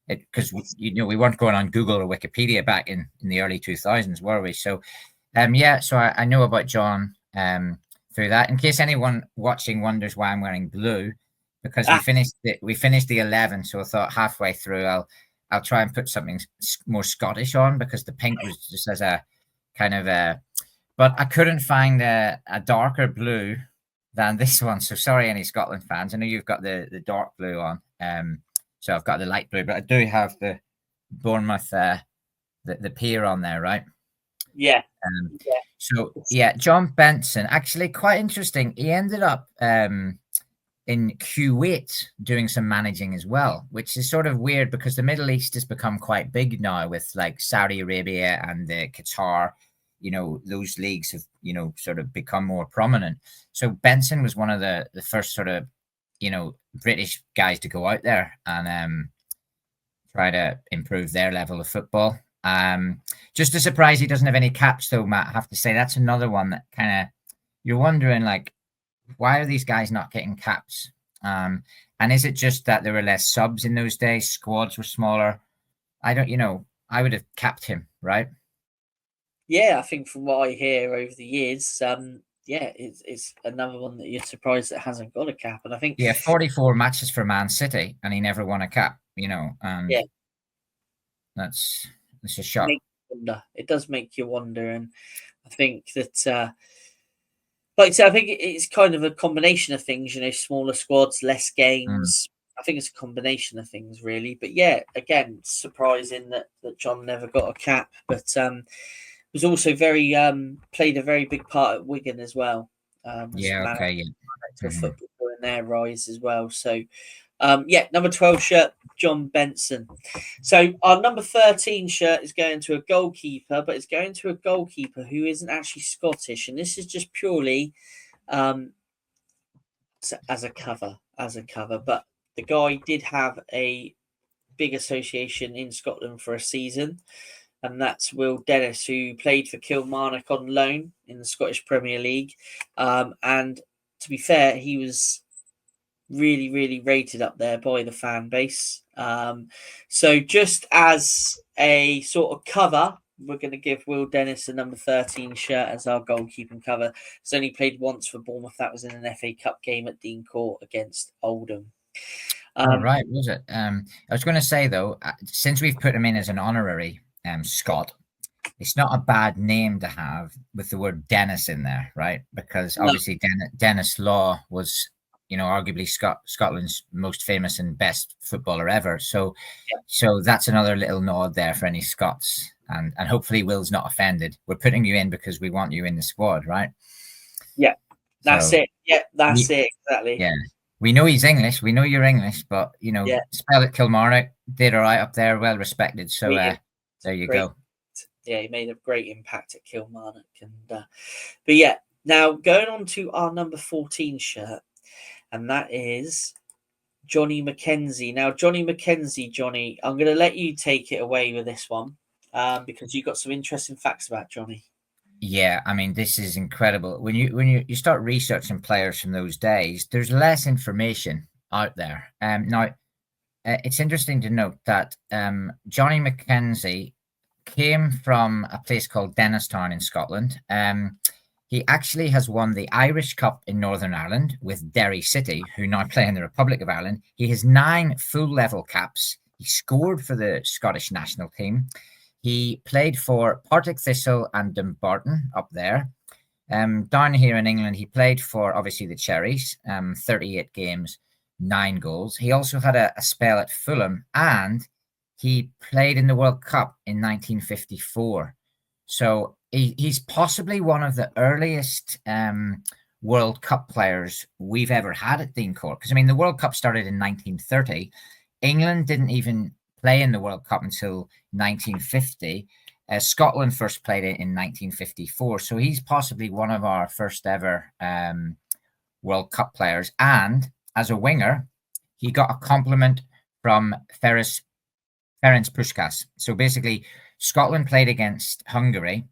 Because we weren't going on Google or Wikipedia back in the early 2000s, were we? So, so I know about John through that. In case anyone watching wonders why I'm wearing blue, because we finished the 11, so I thought halfway through I'll try and put something more Scottish on, because the pink was just as a kind of a. But I couldn't find a darker blue than this one. So sorry, any Scotland fans. I know you've got the dark blue on. So I've got the light blue, but I do have the Bournemouth, the pier on there, right? Yeah. So John Benson, actually quite interesting. He ended up in Kuwait doing some managing as well, which is sort of weird because the Middle East has become quite big now with like Saudi Arabia and Qatar. Those leagues have, sort of become more prominent. So Benson was one of the first sort of, British guys to go out there and try to improve their level of football. Just a surprise he doesn't have any caps though, Matt. I have to say that's another one that kind of, you're wondering like, why are these guys not getting caps? And is it just that there were less subs in those days? Squads were smaller. I would have capped him, right? Yeah, I think from what I hear over the years, it's another one that you're surprised that hasn't got a cap. And I think 44 matches for Man City, and he never won a cap. That's a shock. It does make you wonder, and I think that, like I said, I think it's kind of a combination of things. Smaller squads, less games. I think it's a combination of things, really. But again, surprising that John never got a cap, but was also very played a very big part at Wigan as well. For football in their rise as well. So, number 12 shirt, John Benson. So our number 13 shirt is going to a goalkeeper, but it's going to a goalkeeper who isn't actually Scottish, and this is just purely as a cover. But the guy did have a big association in Scotland for a season. And that's Will Dennis, who played for Kilmarnock on loan in the Scottish Premier League. And to be fair, he was really, really rated up there by the fan base. So just as a sort of cover, we're going to give Will Dennis a number 13 shirt as our goalkeeping cover. He's only played once for Bournemouth. That was in an FA Cup game at Dean Court against Oldham. Right, was it? I was going to say, though, since we've put him in as an honorary Scott, it's not a bad name to have with the word Dennis in there, right? Because obviously Dennis Law was, arguably Scotland's most famous and best footballer ever. So that's another little nod there for any Scots, and hopefully Will's not offended. We're putting you in because we want you in the squad, right? Yeah, that's it. Yeah, that's it, exactly. Yeah. We know he's English. We know you're English, but, spell at Kilmarnock, did all right up there, well respected. So there you go. Yeah, he made a great impact at Kilmarnock. Now going on to our number 14 shirt, and that is Jonny McKenzie. Now, Jonny McKenzie, Johnny, I'm going to let you take it away with this one because you got some interesting facts about Jonny. Yeah, I mean, this is incredible. When you start researching players from those days, there's less information out there. Now, it's interesting to note that Jonny McKenzie came from a place called Dennistown in Scotland. He actually has won the Irish Cup in Northern Ireland with Derry City, who now play in the Republic of Ireland. He has 9 full-level caps. He scored for the Scottish national team. He played for Partick Thistle and Dumbarton up there. Down here in England, he played for, obviously, the Cherries, 38 games, 9 goals. He also had a spell at Fulham, and he played in the World Cup in 1954. So he's possibly one of the earliest World Cup players we've ever had at Dean Court. Because, I mean, the World Cup started in 1930. England didn't even play in the World Cup until 1950. Scotland first played it in 1954. So he's possibly one of our first ever World Cup players. And as a winger, he got a compliment from Ferenc Puskás. So basically, Scotland played against Hungary,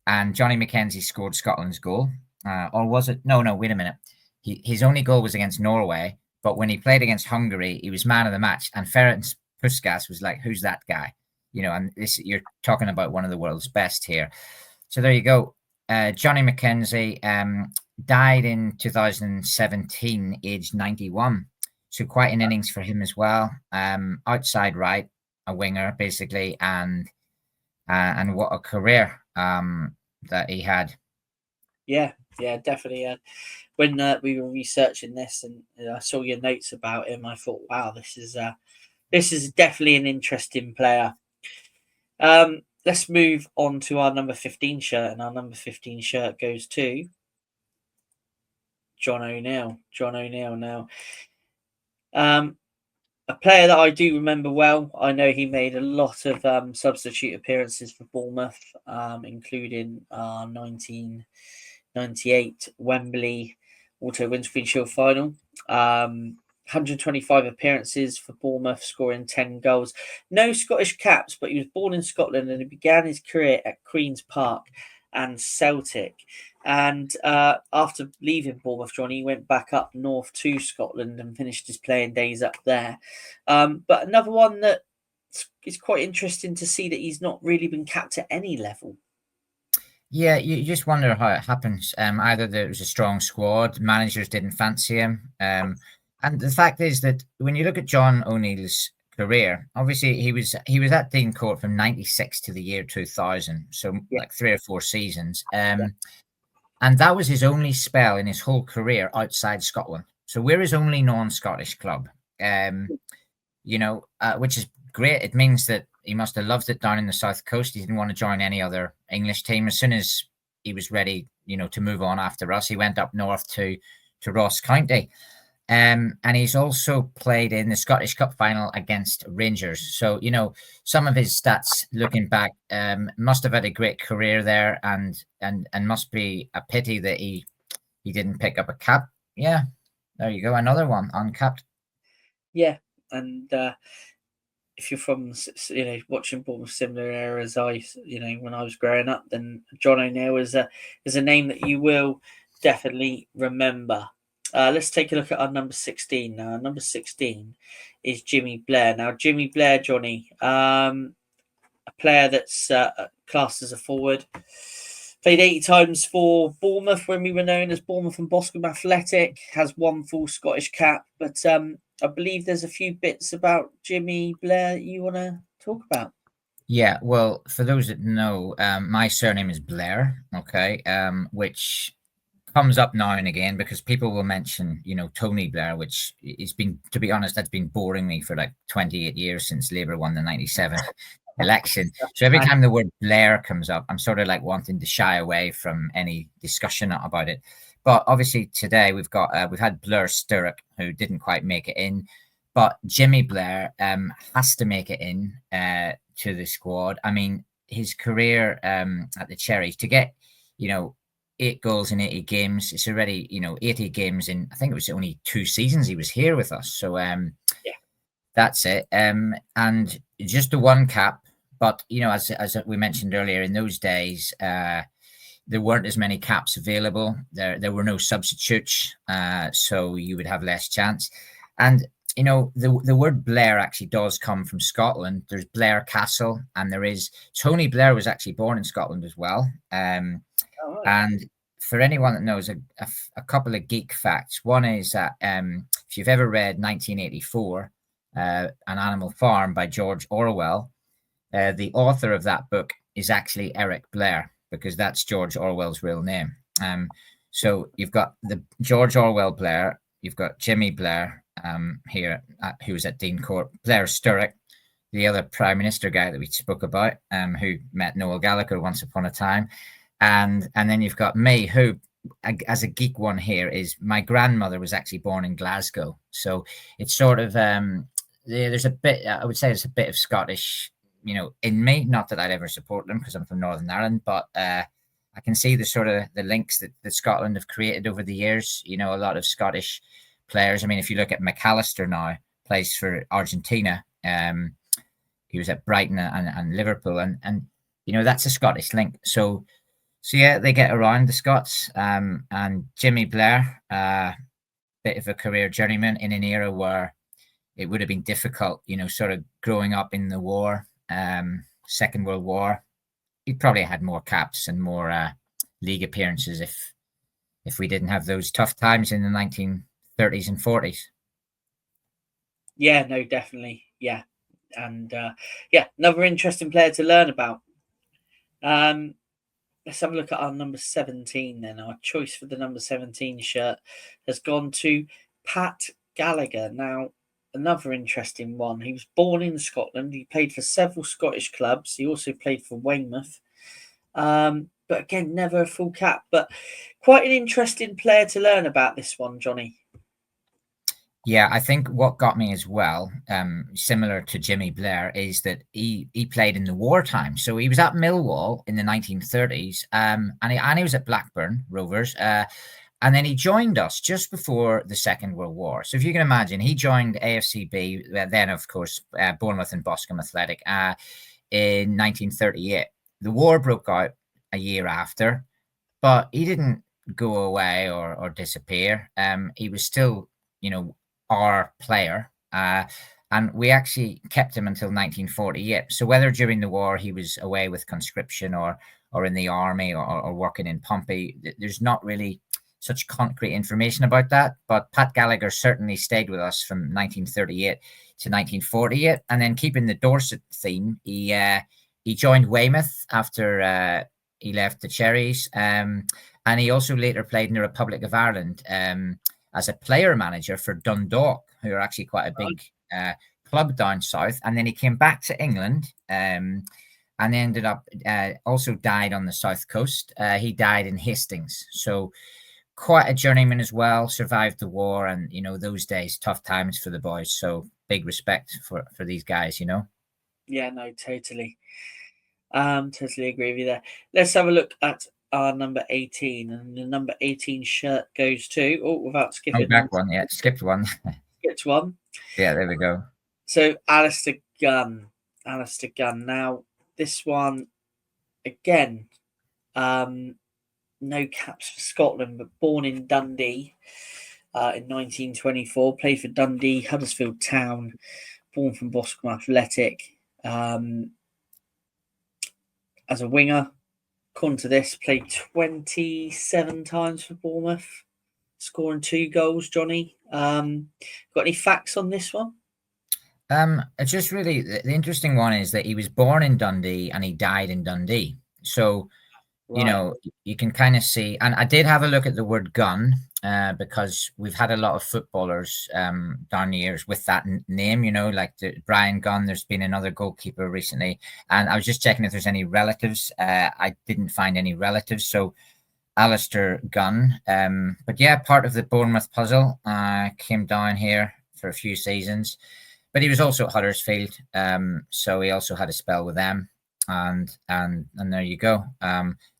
and Johnny McKenzie scored Scotland's goal. Or was it? No, wait a minute. His only goal was against Norway, but when he played against Hungary, he was man of the match. And Ferenc Puskás was like, who's that guy? And you're talking about one of the world's best here. So there you go. Johnny McKenzie died in 2017, aged 91. So quite an innings for him as well. Outside right, a winger basically, and what a career that he had. Yeah, definitely. When we were researching this and I saw your notes about him, I thought, wow, this is definitely an interesting player. Let's move on to our number 15 shirt, and our number 15 shirt goes to John O'Neill. Now. A player that I do remember well. I know he made a lot of substitute appearances for Bournemouth, including 1998 Wembley Auto Windscreen Shield final. 125 appearances for Bournemouth, scoring 10 goals. No Scottish caps, but he was born in Scotland and he began his career at Queen's Park and Celtic. And after leaving Bournemouth, Johnny went back up north to Scotland and finished his playing days up there. But another one that is quite interesting to see that he's not really been capped at any level. Yeah, you just wonder how it happens. Either there was a strong squad, managers didn't fancy him. And the fact is that when you look at John O'Neill's career, obviously he was at Dean Court from 96 to the year 2000. So like 3 or 4 seasons. And that was his only spell in his whole career outside Scotland. So we're his only non-Scottish club, which is great. It means that he must have loved it down in the South Coast. He didn't want to join any other English team. As soon as he was ready, to move on after us, he went up north to Ross County. And he's also played in the Scottish Cup final against Rangers. So, some of his stats looking back must have had a great career there and must be a pity that he didn't pick up a cap. Yeah, there you go. Another one, uncapped. Yeah, and if you're from, watching Bournemouth similar era as I, when I was growing up, then John O'Neill is a name that you will definitely remember. Let's take a look at our number 16 now. Number 16 is Jimmy Blair. Now, Jimmy Blair, Johnny, a player that's classed as a forward. Played 80 times for Bournemouth when we were known as Bournemouth and Boscombe Athletic. Has 1 full Scottish cap. But I believe there's a few bits about Jimmy Blair that you want to talk about. Yeah, well, for those that know, my surname is Blair, okay, which comes up now and again because people will mention, Tony Blair, which has been, to be honest, that's been boring me for like 28 years since Labour won the 97 election. So every time the word Blair comes up, I'm sort of like wanting to shy away from any discussion about it. But obviously today we've had Blair Sturrock, who didn't quite make it in, but Jimmy Blair has to make it in to the squad. I mean, his career at the Cherries, to get, 8 goals in 80 games. It's already, 80 games in, I think it was only 2 seasons he was here with us. So, that's it. And just the 1 cap. But, as we mentioned earlier, in those days, there weren't as many caps available. There were no substitutes. So you would have less chance. And, the word Blair actually does come from Scotland. There's Blair Castle, and there is Tony Blair was actually born in Scotland as well. And for anyone that knows a couple of geek facts, one is that if you've ever read 1984, An Animal Farm by George Orwell, the author of that book is actually Eric Blair, because that's George Orwell's real name. So you've got the George Orwell Blair, you've got Jimmy Blair here, who was at Dean Court, Blair Sturrock, the other Prime Minister guy that we spoke about, who met Noel Gallagher once upon a time. And then you've got me, who, as a geek one here, is my grandmother was actually born in Glasgow. So it's sort of there's a bit. I would say there's a bit of Scottish, in me. Not that I'd ever support them because I'm from Northern Ireland, but I can see the sort of the links that Scotland have created over the years. A lot of Scottish players. I mean, if you look at McAllister now, plays for Argentina. He was at Brighton and Liverpool, and that's a Scottish link. So yeah, they get around the Scots. And Jimmy Blair, bit of a career journeyman in an era where it would have been difficult, sort of growing up in the war, Second World War. He probably had more caps and more league appearances if we didn't have those tough times in the 1930s and 40s. Yeah, no, definitely. Yeah. And another interesting player to learn about. Let's have a look at our number 17 then. Our choice for the number 17 shirt has gone to Pat Gallagher. Now, another interesting one. He was born in Scotland. He played for several Scottish clubs. He also played for Weymouth. But again, never a full cap. But quite an interesting player to learn about, this one, Jonny. Yeah, I think what got me as well, similar to Jimmy Blair, is that he played in the wartime. So he was at Millwall in the 1930s, and he was at Blackburn Rovers, and then he joined us just before the Second World War. So if you can imagine, he joined AFCB, then of course Bournemouth and Boscombe Athletic, in 1938. The war broke out a year after, but he didn't go away or disappear. He was still, our player, and we actually kept him until 1948. So whether during the war he was away with conscription or in the army or working in Pompey, there's not really such concrete information about that. But Pat Gallagher certainly stayed with us from 1938 to 1948, and then keeping the Dorset theme, he joined Weymouth after he left the Cherries, and he also later played in the Republic of Ireland as a player manager for Dundalk, who are actually quite a big club down south. And then he came back to England and ended up also died on the south coast. He died in Hastings. So quite a journeyman as well, survived the war and, those days, tough times for the boys. So big respect for these guys, Yeah, no, totally. Totally agree with you there. Let's have a look at our number 18, and the number 18 shirt goes to without skipping back one. Yeah, skipped one. Skipped one. Yeah, there we go. So Alistair Gunn. Now this one again, no caps for Scotland, but born in Dundee in 1924. Played for Dundee, Huddersfield Town. Born from Boscombe Athletic. As a winger, according to this, played 27 times for Bournemouth, scoring 2 goals. Jonny, got any facts on this one? It's just really the interesting one is that he was born in Dundee and he died in Dundee. So, right. You can kind of see, and I did have a look at the word gun because we've had a lot of footballers down the years with that name, like Brian Gunn. There's been another goalkeeper recently, and I was just checking if there's any relatives. I didn't find any relatives, so Alistair Gunn. But yeah, part of the Bournemouth puzzle, came down here for a few seasons, but he was also at Huddersfield, so he also had a spell with them. And there you go.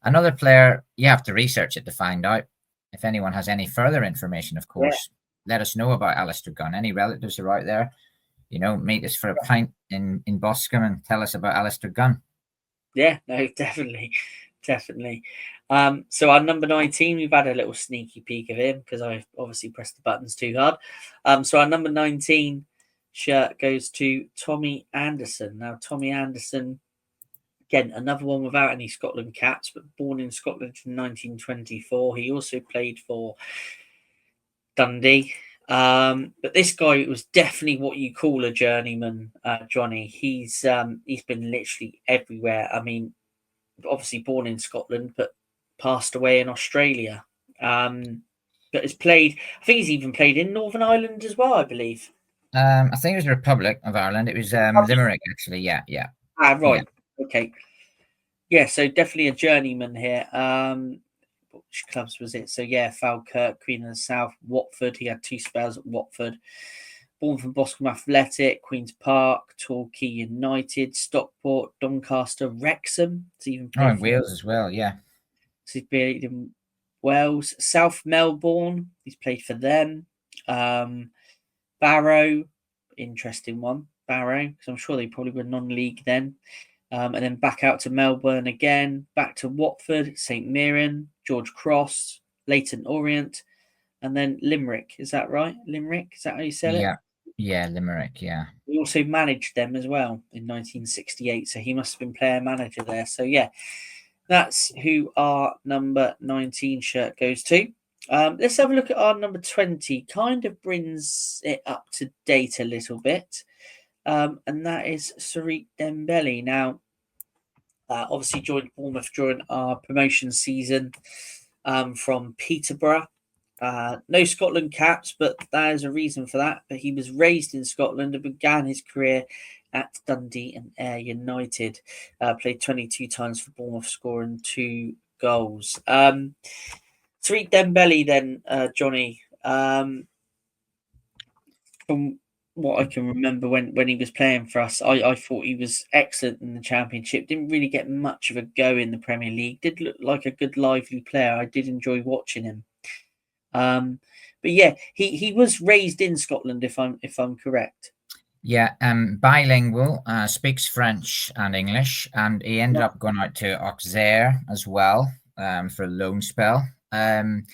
Another player, you have to research it to find out. If anyone has any further information, of course, let us know about Alistair Gunn. Any relatives are out there, meet us for a pint in Boscombe and tell us about Alistair Gunn. Yeah, no, definitely. So our number 19, we've had a little sneaky peek of him because I obviously pressed the buttons too hard. So our number 19 shirt goes to Tommy Anderson. Now, Tommy Anderson, again, another one without any Scotland caps, but born in Scotland in 1924. He also played for Dundee. But this guy was definitely what you call a journeyman, Jonny. He's been literally everywhere. I mean, obviously born in Scotland, but passed away in Australia. But has played, I think he's even played in Northern Ireland as well, I believe. I think it was the Republic of Ireland. It was Limerick, actually. Yeah. Right. Yeah. Okay. Yeah, so definitely a journeyman here. Which clubs was it? So yeah, Falkirk, Queen of the South, Watford. He had 2 spells at Watford. Bournemouth and Boscombe Athletic, Queen's Park, Torquay United, Stockport, Doncaster, Wrexham. He's even Oh, in Wales as well, yeah. So he's played in Wales, South Melbourne. He's played for them. Barrow, interesting one. Barrow, because I'm sure they probably were non-league then. And then back out to Melbourne again, back to Watford, St Mirren, George Cross, Leyton Orient, and then Limerick. Is that right? Limerick? Is that how you said it? Yeah, Limerick, yeah. He also managed them as well in 1968, so he must have been player manager there. So yeah, that's who our number 19 shirt goes to. Let's have a look at our number 20. Kind of brings it up to date a little bit. And that is Sariq Dembele. Now, obviously joined Bournemouth during our promotion season from Peterborough. No Scotland caps, but there is a reason for that. But he was raised in Scotland and began his career at Dundee and Ayr United. Played 22 times for Bournemouth, scoring 2 goals. Tariq Dembele then, Johnny, from what I can remember when he was playing for us, I thought he was excellent in the Championship. Didn't really get much of a go in the Premier League. Did look like a good, lively player. I did enjoy watching him. But yeah, he was raised in Scotland, if I'm correct. Yeah, bilingual, speaks French and English, and he ended up going out to Auxerre as well for a loan spell. And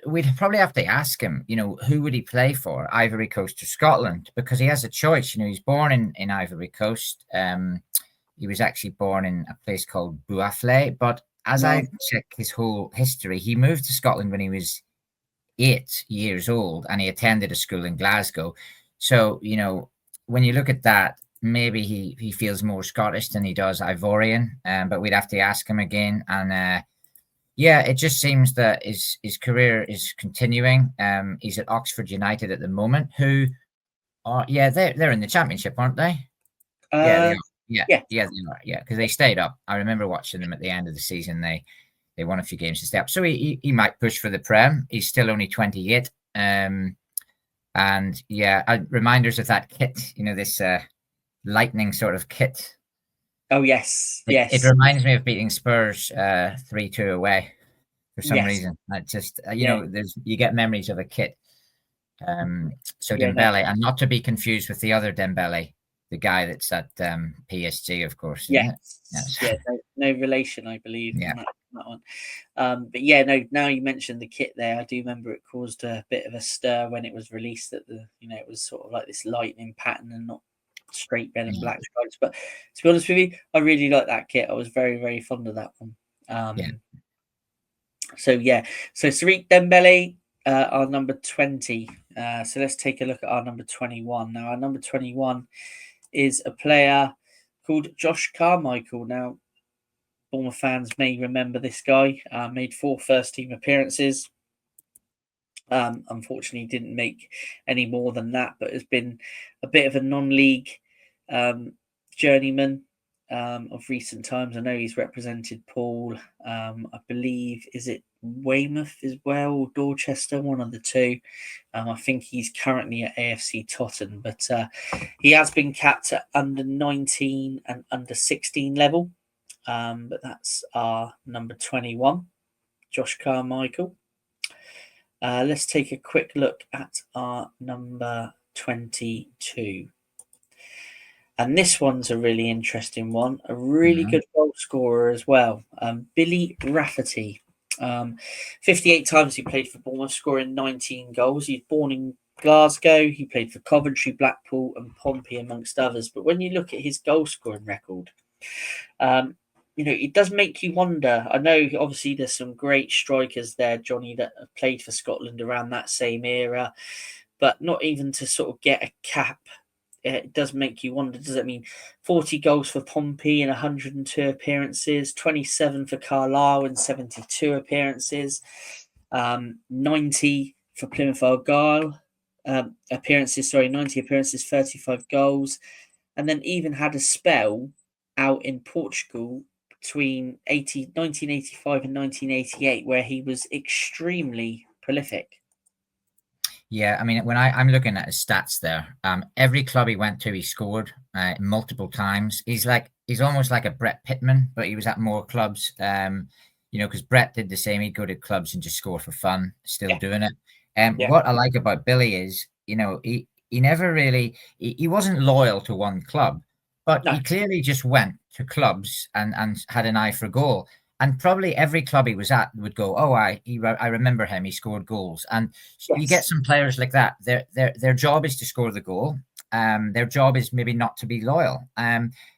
we'd probably have to ask him, who would he play for, Ivory Coast or Scotland? Because he has a choice. He's born in Ivory Coast. He was actually born in a place called Bouaflé, but as I check his whole history, he moved to Scotland when he was 8 years old, and he attended a school in Glasgow. So, when you look at that, maybe he feels more Scottish than he does Ivorian, but we'd have to ask him again. And it just seems that his career is continuing. He's at Oxford United at the moment, who are, they're in the Championship, aren't they? They are. Yeah, they are. Yeah, because they stayed up. I remember watching them at the end of the season. They won a few games to stay up. So he might push for the Prem. He's still only 28. And reminders of that kit, this lightning sort of kit. Oh, yes. It reminds me of beating Spurs 3-2 away for some reason. I just, you get memories of a kit. So Dembele, and not to be confused with the other Dembele, the guy that's at PSG, of course. Yes. No relation, I believe. Yeah. That one. But now you mentioned the kit there. I do remember it caused a bit of a stir when it was released, that it was sort of like this lightning pattern and not straight red and black stripes. But to be honest with you, I really like that kit. I was very, very fond of that one. So Sariq Dembele, our number 20. So let's take a look at our number 21. Now, our number 21 is a player called Josh Carmichael. Now, Bournemouth fans may remember this guy. Made 4 first-team appearances. Unfortunately, didn't make any more than that, but has been a bit of a non-league journeyman of recent times. I know he's represented Paul. I believe, is it Weymouth as well, or Dorchester, one of the two. I think he's currently at AFC Tottenham, but he has been capped at under 19 and under 16 level. But that's our number 21, Josh Carmichael. Let's take a quick look at our number 22. And this one's a really interesting one. A really good goal scorer as well. Billy Rafferty. 58 times he played for Bournemouth, scoring 19 goals. He's born in Glasgow. He played for Coventry, Blackpool and Pompey, amongst others. But when you look at his goal scoring record, it does make you wonder. I know obviously there's some great strikers there, Johnny, that have played for Scotland around that same era, but not even to sort of get a cap. It does make you wonder, does it mean 40 goals for Pompey in 102 appearances, 27 for Carlisle in 72 appearances, 90 for Plymouth Argyle appearances, 90 appearances, 35 goals, and then even had a spell out in Portugal between 1985 and 1988 where he was extremely prolific. Yeah, I mean, when I'm looking at his stats there, every club he went to, he scored multiple times. He's almost like a Brett Pittman, but he was at more clubs. Because Brett did the same. He'd go to clubs and just score for fun, still Yeah, doing it. yeah, What I like about Billy is, he never really he wasn't loyal to one club, but no, he clearly just went to clubs and had an eye for goal. And probably every club he was at would go, oh, I remember him. He scored goals. And you get yes, some players like that. Their job is to score the goal. Their job is maybe not to be loyal.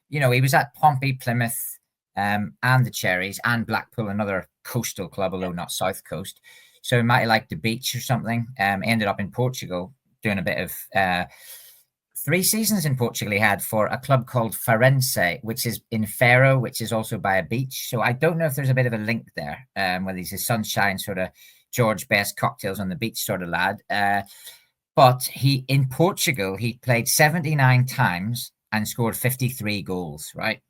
He was at Pompey, Plymouth, and the Cherries, and Blackpool, another coastal club, although not South Coast. So he might have liked the beach or something. Ended up in Portugal doing a bit of 3 seasons in Portugal he had for a club called Farense, which is in Faro, which is also by a beach. So I don't know if there's a bit of a link there, whether he's a sunshine sort of George Best cocktails on the beach sort of lad. But in Portugal, he played 79 times and scored 53 goals, right?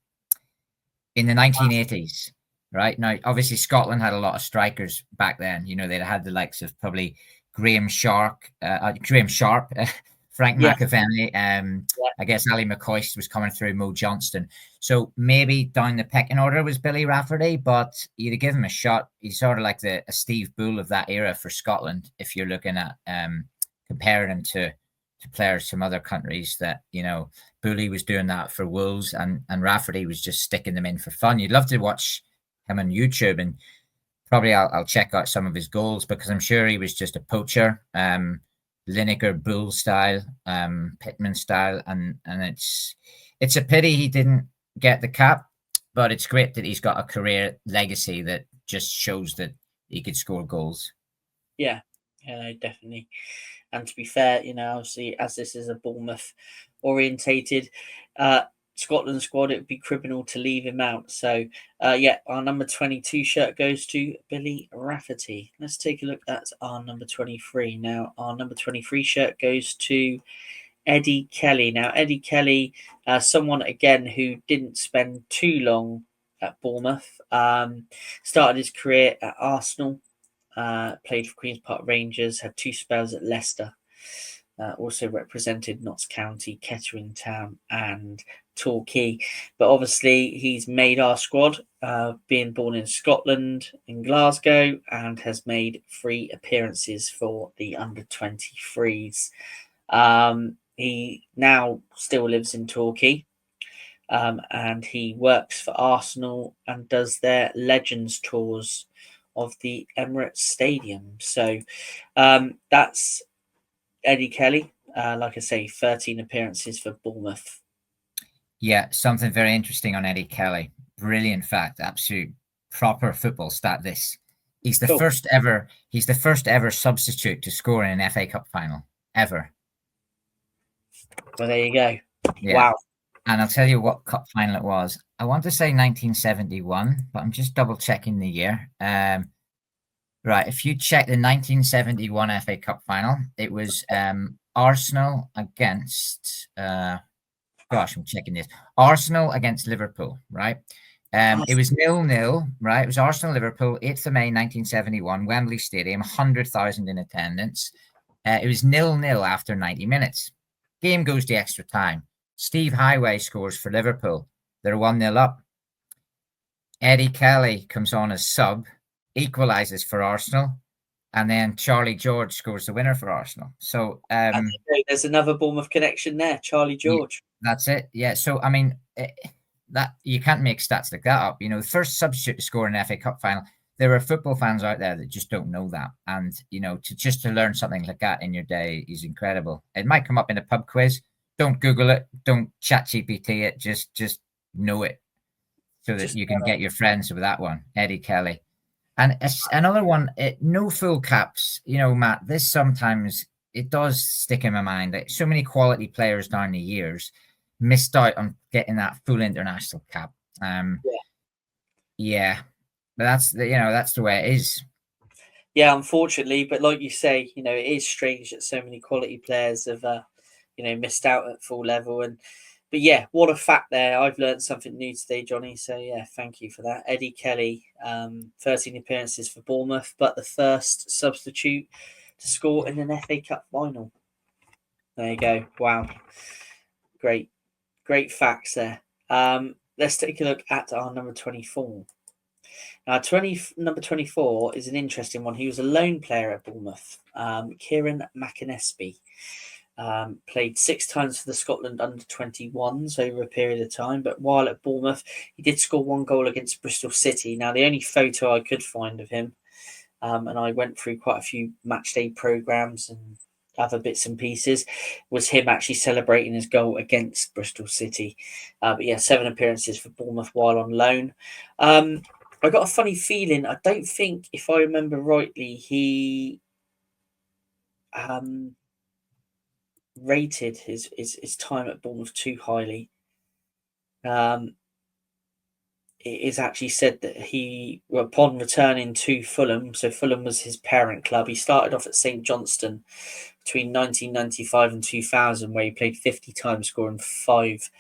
In the 1980s, right? Now, obviously, Scotland had a lot of strikers back then. They'd had the likes of probably Graham Sharp, Frank yeah, McAvenny. yeah, I guess Ali McCoist was coming through, Mo Johnston. So maybe down the pecking order was Billy Rafferty, but you'd give him a shot. He's sort of like a Steve Bull of that era for Scotland, if you're looking at comparing him to players from other countries that, Bully was doing that for Wolves and Rafferty was just sticking them in for fun. You'd love to watch him on YouTube, and probably I'll check out some of his goals because I'm sure he was just a poacher. Lineker Bull style, Pittman style, and it's a pity he didn't get the cap, but it's great that he's got a career legacy that just shows that he could score goals. yeah, definitely. And to be fair, obviously, as this is a Bournemouth orientated Scotland squad, it would be criminal to leave him out. So, our number 22 shirt goes to Billy Rafferty. Let's take a look at our number 23. Now, our number 23 shirt goes to Eddie Kelly. Now, Eddie Kelly, someone again who didn't spend too long at Bournemouth, started his career at Arsenal. Played for Queen's Park Rangers, had 2 spells at Leicester, also represented Notts County, Kettering Town and Torquay. But obviously he's made our squad, being born in Scotland, in Glasgow, and has made 3 appearances for the under-23s. He now still lives in Torquay. And he works for Arsenal and does their Legends tours of the Emirates Stadium. So that's Eddie Kelly. Like I say, 13 appearances for Bournemouth. Yeah, something very interesting on Eddie Kelly. Brilliant fact, absolute proper football stat. He's the Cool. first ever substitute to score in an FA Cup final ever. Well, there you go. Yeah. Wow. And I'll tell you what cup final it was. I want to say 1971, but I'm just double checking the year. Right, if you check the 1971 FA Cup final, it was Arsenal against. I'm checking this. Arsenal against Liverpool, right? It was 0-0, right? It was Arsenal Liverpool, 8th of May 1971, Wembley Stadium, 100,000 in attendance. It was 0-0 after 90 minutes. Game goes to extra time. Steve Highway scores for Liverpool. They're 1-0 up. Eddie Kelly comes on as sub, equalises for Arsenal, and then Charlie George scores the winner for Arsenal. So there's another Bournemouth connection there, Charlie George. Yeah, that's it. Yeah. So I mean, that you can't make stats like that up. The first substitute to score an FA Cup final. There are football fans out there that just don't know that, and to learn something like that in your day is incredible. It might come up in a pub quiz. Don't Google it. Don't chat GPT it. Just know it so that you can get your friends with that one. Eddie Kelly. And another one, no full caps. Matt, this sometimes it does stick in my mind that so many quality players down the years missed out on getting that full international cap. Yeah, but that's the way it is. Yeah, unfortunately, but like you say, it is strange that so many quality players have missed out at full level. But yeah, what a fact there. I've learned something new today, Johnny. So yeah, thank you for that. Eddie Kelly, 13 appearances for Bournemouth, but the first substitute to score in an FA Cup final. There you go. Wow. Great facts there. Let's take a look at our number 24. Now, number 24 is an interesting one. He was a lone player at Bournemouth. Kieran McInnesby. Played 6 times for the Scotland under-21s over a period of time, but while at Bournemouth, he did score 1 goal against Bristol City. Now, the only photo I could find of him, and I went through quite a few matchday programmes and other bits and pieces, was him actually celebrating his goal against Bristol City. But yeah, 7 appearances for Bournemouth while on loan. I got a funny feeling. I don't think, if I remember rightly, he rated his time at Bournemouth too highly. It is actually said that he, upon returning to Fulham, so Fulham was his parent club, he started off at St Johnstone between 1995 and 2000, where he played 50 times, scoring 5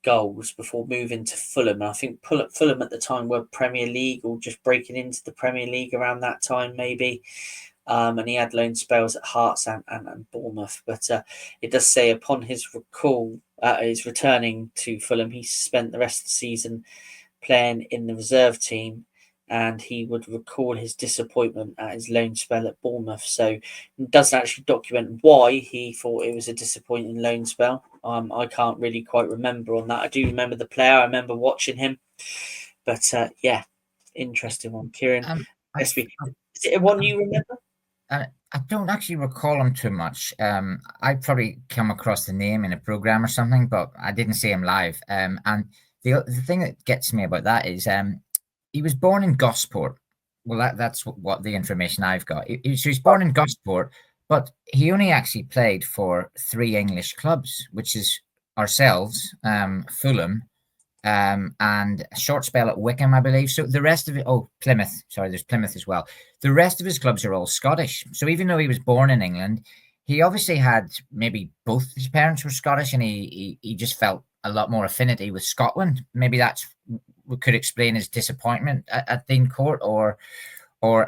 goals before moving to Fulham. And I think Fulham at the time were Premier League or just breaking into the Premier League around that time, maybe. And he had loan spells at Hearts and Bournemouth. But it does say upon his returning to Fulham, he spent the rest of the season playing in the reserve team, and he would recall his disappointment at his loan spell at Bournemouth. So it doesn't actually document why he thought it was a disappointing loan spell. I can't really quite remember on that. I do remember the player. I remember watching him. But yeah, interesting one. Kieran, is it one you remember? I don't actually recall him too much. I probably come across the name in a program or something, but I didn't see him live. And the thing that gets me about that is he was born in Gosport. Well, that's what the information I've got. So he's born in Gosport, but he only actually played for 3 English clubs, which is ourselves, Fulham, and a short spell at Wickham, I believe. So the rest of it, Plymouth. Sorry, there's Plymouth as well. The rest of his clubs are all Scottish. So even though he was born in England, he obviously had maybe both his parents were Scottish, and he just felt a lot more affinity with Scotland. Maybe that's what could explain his disappointment at Dean Court or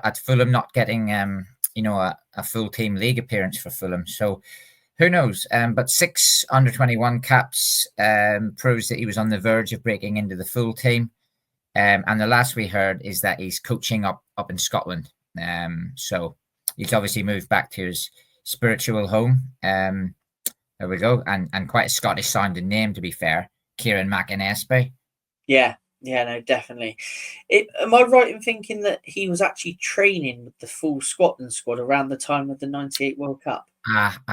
at Fulham not getting a full team league appearance for Fulham. So who knows? But 6 under-21 caps proves that he was on the verge of breaking into the full team. And the last we heard is that he's coaching up in Scotland. So he's obviously moved back to his spiritual home. There we go. And quite a Scottish sounding name, to be fair. Kieran McInnesby. Yeah, no, definitely. Am I right in thinking that he was actually training with the full Scotland squad around the time of the 98 World Cup?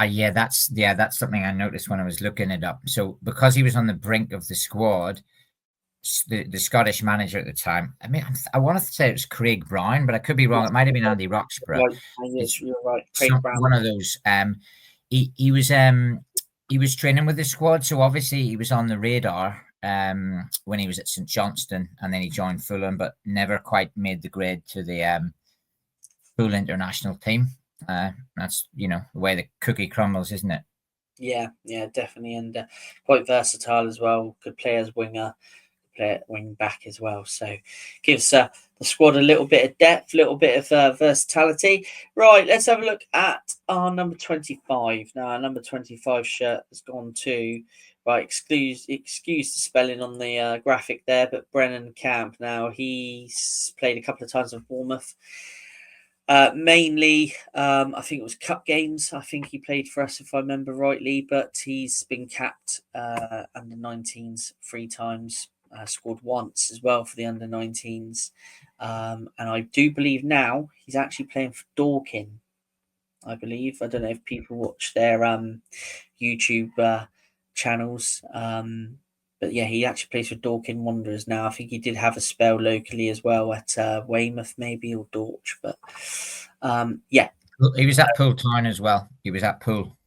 Yeah, that's something I noticed when I was looking it up. So because he was on the brink of the squad, the Scottish manager at the time, I mean, I want to say it was Craig Brown, but I could be wrong. It might have been Andy Roxburgh. Right. You're right. Craig Brown. One of those. He was training with the squad, so obviously he was on the radar when he was at St Johnstone, and then he joined Fulham, but never quite made the grade to the full international team. That's the way the cookie crumbles, isn't it? Yeah, definitely, and quite versatile as well. Could play as winger, play at wing back as well. So gives the squad a little bit of depth, a little bit of versatility. Right, let's have a look at our number 25. Now, our number 25 shirt has gone to, right, excuse the spelling on the graphic there, but Brennan Camp. Now, he's played a couple of times with Bournemouth. Mainly, I think it was cup games. I think he played for us, if I remember rightly, but he's been capped under 19s 3 times. Scored once as well for the under-19s. And I do believe now he's actually playing for Dorking, I believe. I don't know if people watch their YouTube channels. But yeah, he actually plays for Dorking Wanderers now. I think he did have a spell locally as well at Weymouth maybe, or Dorch. But yeah. He was at Poole Town as well. He was at Poole.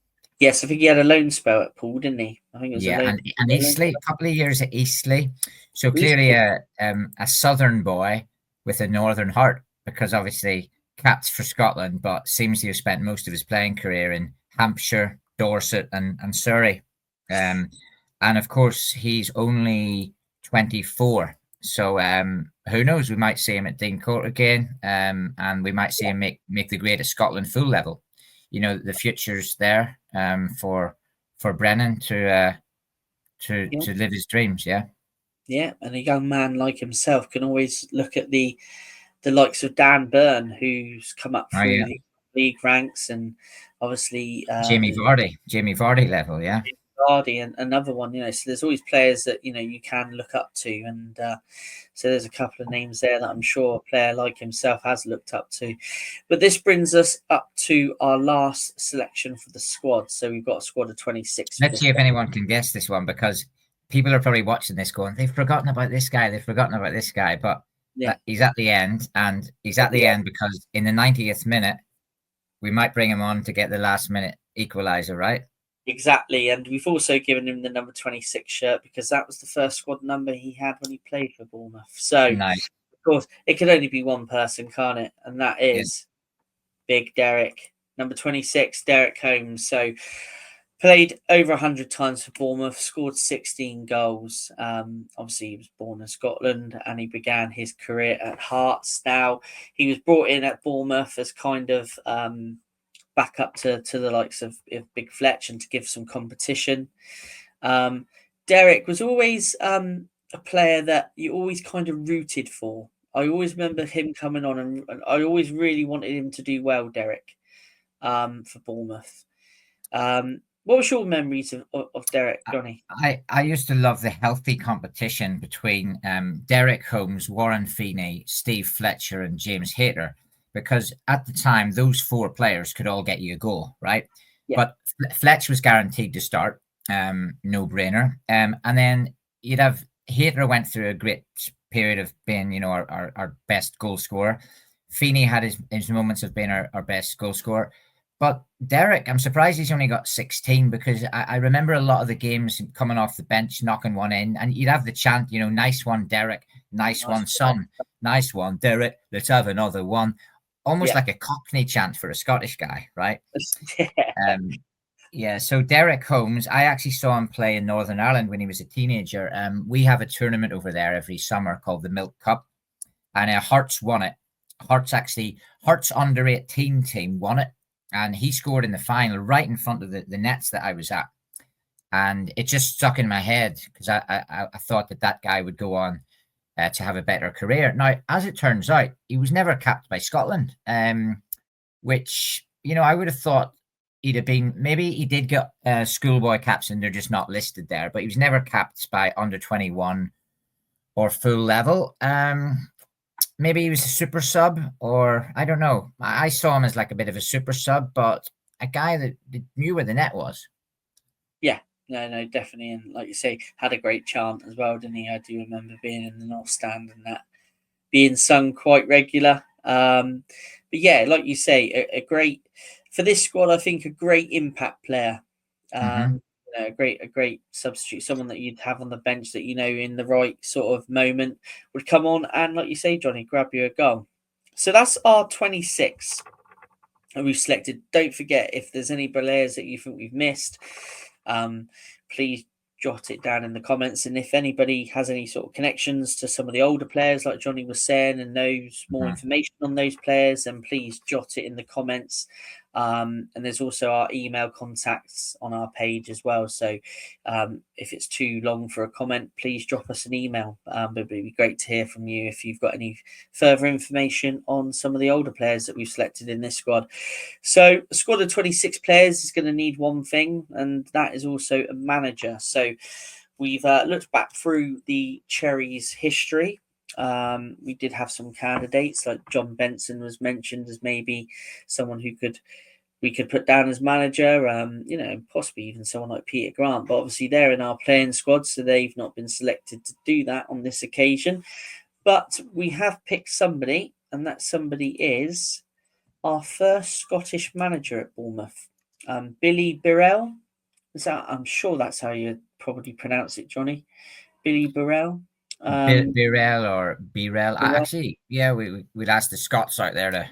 Yes, I think he had a loan spell at Poole, didn't he? I think it was and Eastleigh, a couple of years at Eastleigh. So clearly a southern boy with a northern heart, because obviously capped for Scotland, but seems to have spent most of his playing career in Hampshire, Dorset and Surrey. And of course, he's only 24. So who knows? We might see him at Dean Court again, and we might see him make the grade at Scotland full level. the future's there for Brennan to live his dreams. Yeah. Yeah, and a young man like himself can always look at the likes of Dan Byrne, who's come up through the league ranks, and obviously Jamie Vardy level, yeah. Vardy and another one, so there's always players that you can look up to, and so there's a couple of names there that I'm sure a player like himself has looked up to. But this brings us up to our last selection for the squad. So we've got a squad of 26. Let's see if anyone can guess this one, because people are probably watching this going, they've forgotten about this guy, but he's at the end, and he's at the end because in the 90th minute we might bring him on to get the last minute equalizer, right? Exactly, and we've also given him the number 26 shirt because that was the first squad number he had when he played for Bournemouth. So, nice. Of course, it could only be one person, can't it? And that is Big Derek, number 26, Derek Holmes. So, played over 100 times for Bournemouth, scored 16 goals. Obviously, he was born in Scotland and he began his career at Hearts. Now, he was brought in at Bournemouth as kind of back up to the likes of Big Fletch and to give some competition. Derek was always a player that you always kind of rooted for. I always remember him coming on, and I always really wanted him to do well, Derek, for Bournemouth. What was your memories of Derek, Jonny? I used to love the healthy competition between Derek Holmes, Warren Feeney, Steve Fletcher, and James Hayter, because at the time those four players could all get you a goal, right? Yeah. But Fletch was guaranteed to start, no brainer. And then you'd have Hayter went through a great period of being, our best goal scorer. Feeney had his moments of being our best goal scorer. But Derek, I'm surprised he's only got 16, because I remember a lot of the games coming off the bench, knocking one in, and you'd have the chant, nice one, Derek, nice one, son, nice one, Derek, let's have another one. Almost like a Cockney chant for a Scottish guy, right? So Derek Holmes, I actually saw him play in Northern Ireland when he was a teenager. We have a tournament over there every summer called the Milk Cup, and Hearts won it. Hearts under 18 team won it. And he scored in the final right in front of the nets that I was at. And it just stuck in my head because I thought that guy would go on to have a better career. Now, as it turns out, he was never capped by Scotland, which, I would have thought he'd have been, maybe he did get schoolboy caps and they're just not listed there, but he was never capped by under 21 or full level. Maybe he was a super sub, or I don't know. I saw him as like a bit of a super sub, but a guy that knew where the net was. Yeah, no, definitely. And like you say, had a great chant as well, didn't he? I do remember being in the North Stand and that being sung quite regular. But yeah, like you say, a great, for this squad, I think a great impact player. A great substitute, someone that you'd have on the bench that in the right sort of moment would come on and, like you say, Jonny, grab you a goal. So that's our 26 that we've selected. Don't forget, if there's any players that you think we've missed, please jot it down in the comments. And if anybody has any sort of connections to some of the older players, like Jonny was saying, and knows more information on those players, then please jot it in the comments. And there's also our email contacts on our page as well. So if it's too long for a comment, please drop us an email. But it'd be great to hear from you if you've got any further information on some of the older players that we've selected in this squad. So a squad of 26 players is going to need one thing, and that is also a manager. So we've looked back through the Cherries history. We did have some candidates, like John Benson was mentioned as maybe someone who we could put down as manager, possibly even someone like Peter Grant, but obviously they're in our playing squad, so they've not been selected to do that on this occasion. But we have picked somebody, and that somebody is our first Scottish manager at Bournemouth, Billy Birrell. I'm sure that's how you probably pronounce it, Jonny. Billy Birrell. Birrell or Birrell. Actually, yeah, we'd ask the Scots out there to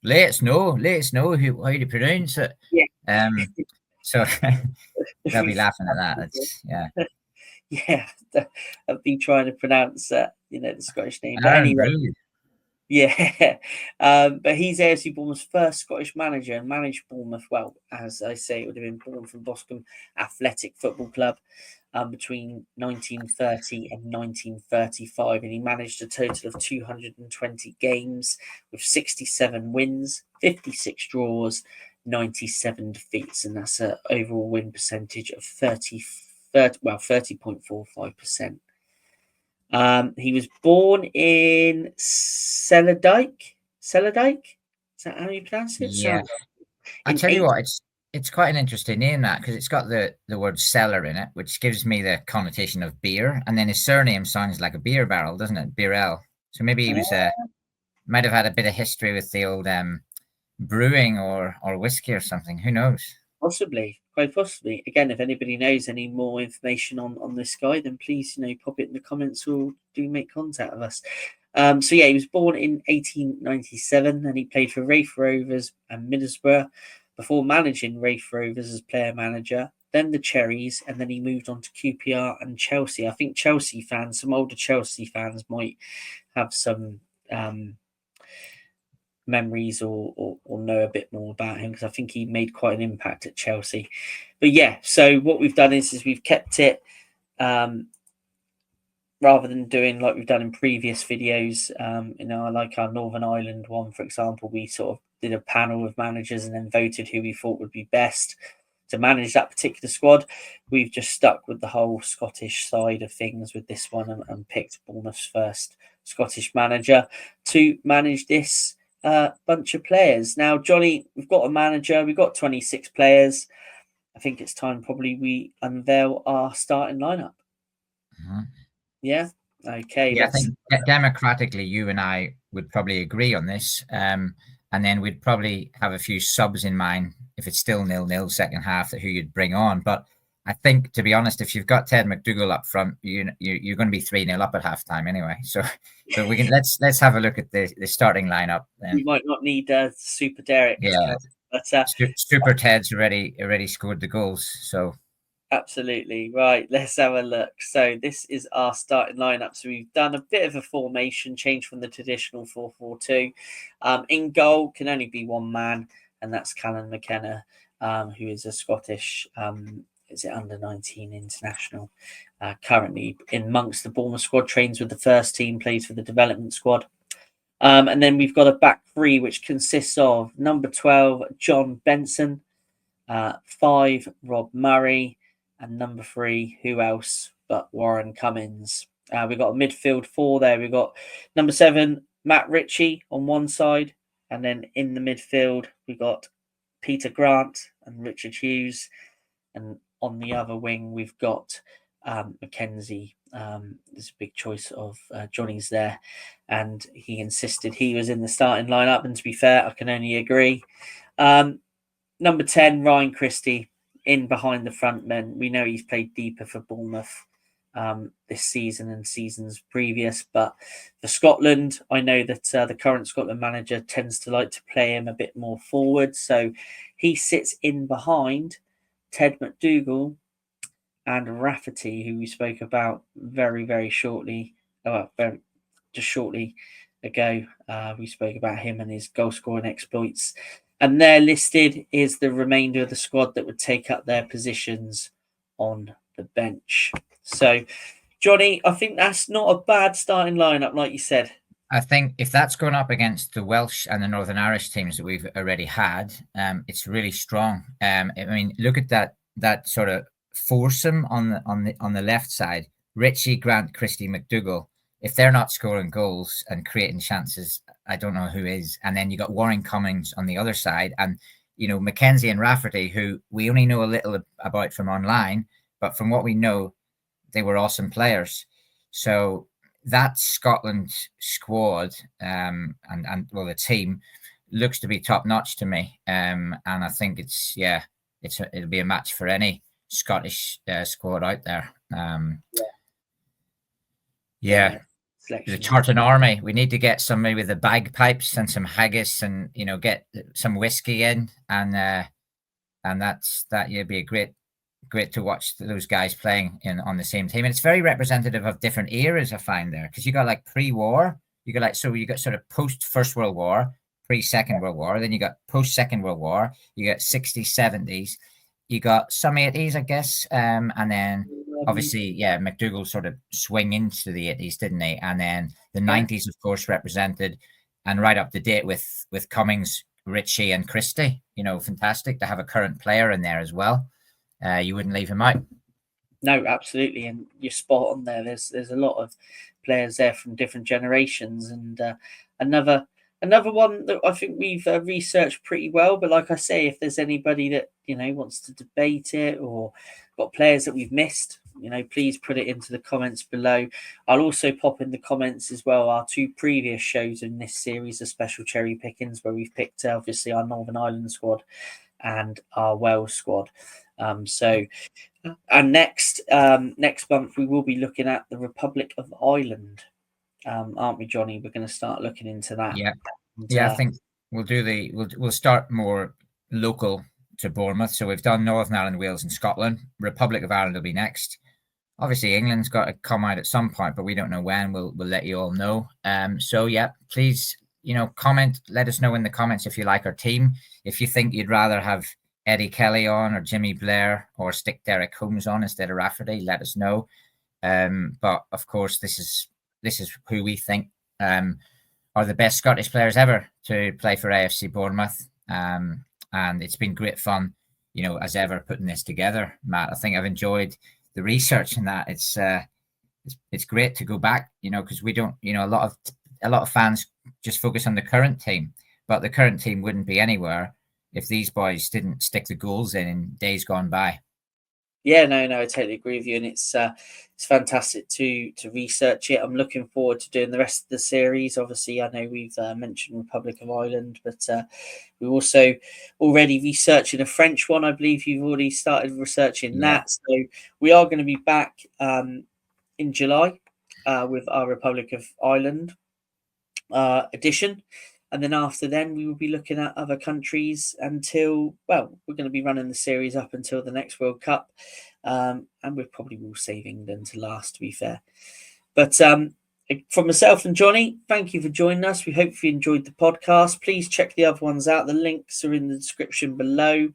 let us know how you pronounce it. Yeah. So they'll be laughing at that. Yeah. I've been trying to pronounce the Scottish name. But anyway, Yeah, but he's AFC Bournemouth's first Scottish manager and managed Bournemouth. Well, as I say, it would have been Bournemouth and Boscombe Athletic Football Club between 1930 and 1935, and he managed a total of 220 games with 67 wins, 56 draws, 97 defeats, and that's an overall win percentage of 30.45%. He was born in Celadike. Celadike? Is that how you pronounce it? Yeah. I tell you what, it's quite an interesting name, that, because it's got the word cellar in it, which gives me the connotation of beer, and then his surname sounds like a beer barrel, doesn't it? Beerell. So maybe he was might have had a bit of history with the old brewing or whiskey or something. Who knows? Possibly, quite possibly. Again, if anybody knows any more information on this guy, then please, pop it in the comments or do make contact with us. So yeah, he was born in 1897 and he played for Raith Rovers and Middlesbrough before managing Raith Rovers as player manager, then the Cherries, and then he moved on to QPR and Chelsea. I think Chelsea fans, some older Chelsea fans might have some memories or know a bit more about him, because I think he made quite an impact at Chelsea. But yeah, so what we've done is we've kept it rather than doing like we've done in previous videos. Like our Northern Ireland one, for example, we sort of did a panel of managers and then voted who we thought would be best to manage that particular squad. We've just stuck with the whole Scottish side of things with this one and picked Bournemouth's first Scottish manager to manage this bunch of players. Now, Johnny, we've got a manager, we've got 26 players. I think it's time probably we unveil our starting lineup. Mm-hmm. Yeah. Okay. Yeah, I think democratically, you and I would probably agree on this. And then we'd probably have a few subs in mind if it's still 0-0 second half, that who you'd bring on. But I think, to be honest, if you've got Ted McDougall up front, you're going to be 3-0 up at halftime anyway. So we can let's have a look at the starting lineup. You might not need Super Derek. Yeah, but Super Ted's already scored the goals. So absolutely right. Let's have a look. So this is our starting lineup. So we've done a bit of a formation change from the traditional 4-4-2. In goal can only be one man, and that's Callum McKenna, who is a Scottish is it under 19 international, currently in amongst the Bournemouth squad, trains with the first team, plays for the development squad. And then we've got a back three, which consists of number 12, John Benson, 5, Rob Murray, and number 3, who else but Warren Cummins. We've got a midfield 4 there. We've got number 7, Matt Ritchie on one side, and then in the midfield, we've got Peter Grant and Richard Hughes, and on the other wing, we've got Mackenzie. There's a big choice of Johnny's there, and he insisted he was in the starting lineup. And to be fair, I can only agree. Number 10, Ryan Christie, in behind the front men. We know he's played deeper for Bournemouth this season and seasons previous, but for Scotland, I know that the current Scotland manager tends to like to play him a bit more forward, so he sits in behind Ted McDougall and Rafferty, who we spoke about very, very shortly. Just shortly ago, we spoke about him and his goal scoring exploits. And there listed is the remainder of the squad that would take up their positions on the bench. So, Johnny, I think that's not a bad starting lineup, like you said. I think if that's going up against the Welsh and the Northern Irish teams that we've already had, it's really strong. I mean, look at that sort of foursome on the left side: Richie, Grant, Christie, McDougall. If they're not scoring goals and creating chances, I don't know who is. And then you got Warren Cummings on the other side, and Mackenzie and Rafferty, who we only know a little about from online, but from what we know, they were awesome players. So that Scotland squad and the team looks to be top notch to me, and I think it'll be a match for any Scottish squad out there. The Tartan Army. We need to get somebody with the bagpipes and some haggis, and get some whiskey in, and that'd be great to watch those guys playing on the same team. And it's very representative of different eras, I find, there, because you got like pre-war, You got sort of post First World War, pre Second World War. Then you got post Second World War. You got 60s, 70s. You got some 80s, I guess, and then obviously, McDougall sort of swing into the 80s, didn't he? And then the 90s, of course, represented, and right up to date with Cummings, Ritchie, and Christie. Fantastic to have a current player in there as well. You wouldn't leave him out. No, absolutely, and you're spot on there. There's a lot of players there from different generations, and another one that I think we've researched pretty well. But like I say, if there's anybody that wants to debate it or got players that we've missed, please put it into the comments below. I'll also pop in the comments as well our 2 previous shows in this series of special cherry pickings, where we've picked obviously our Northern Ireland squad and our Wales squad. And next month we will be looking at the Republic of Ireland, aren't we, Johnny? We're going to start looking into that. I think we'll start more local to Bournemouth. So we've done Northern Ireland, Wales, and Scotland. Republic of Ireland will be next. Obviously, England's got to come out at some point, but we don't know when. We'll let you all know. Please, comment. Let us know in the comments if you like our team. If you think you'd rather have Eddie Kelly on or Jimmy Blair or stick Derek Holmes on instead of Rafferty, let us know. But of course, this is who we think are the best Scottish players ever to play for AFC Bournemouth. And it's been great fun, as ever, putting this together, Matt. I think I've enjoyed the research in that. It's great to go back, because we don't, a lot of fans just focus on the current team, but the current team wouldn't be anywhere if these boys didn't stick the goals in days gone by. Yeah, no, I totally agree with you, and it's fantastic to research it. I'm looking forward to doing the rest of the series. Obviously, I know we've mentioned Republic of Ireland, but we're also already researching a French one. I believe you've already started researching that. So we are going to be back in July with our Republic of Ireland edition. And then after then, we will be looking at other countries until, we're going to be running the series up until the next World Cup. And we probably will save England to last, to be fair. But from myself and Johnny, thank you for joining us. We hope you enjoyed the podcast. Please check the other ones out. The links are in the description below.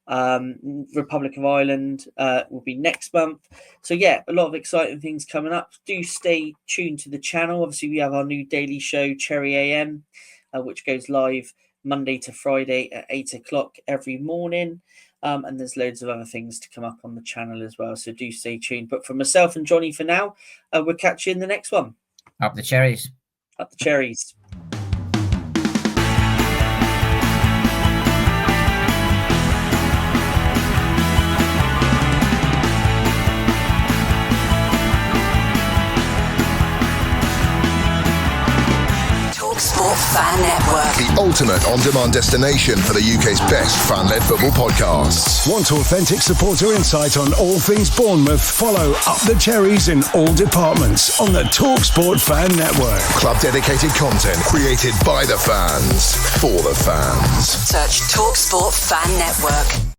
Republic of Ireland will be next month. So a lot of exciting things coming up. Do stay tuned to the channel. Obviously, we have our new daily show, Cherry AM, which goes live Monday to Friday at 8 o'clock every morning. And there's loads of other things to come up on the channel as well. So do stay tuned. But for myself and Johnny for now, we'll catch you in the next one. Up the cherries. Up the cherries. Talksport Fan Network. The ultimate on-demand destination for the UK's best fan-led football podcasts. Want authentic supporter insight on all things Bournemouth? Follow Up the Cherries in all departments on the Talksport Fan Network. Club-dedicated content created by the fans, for the fans. Search Talksport Fan Network.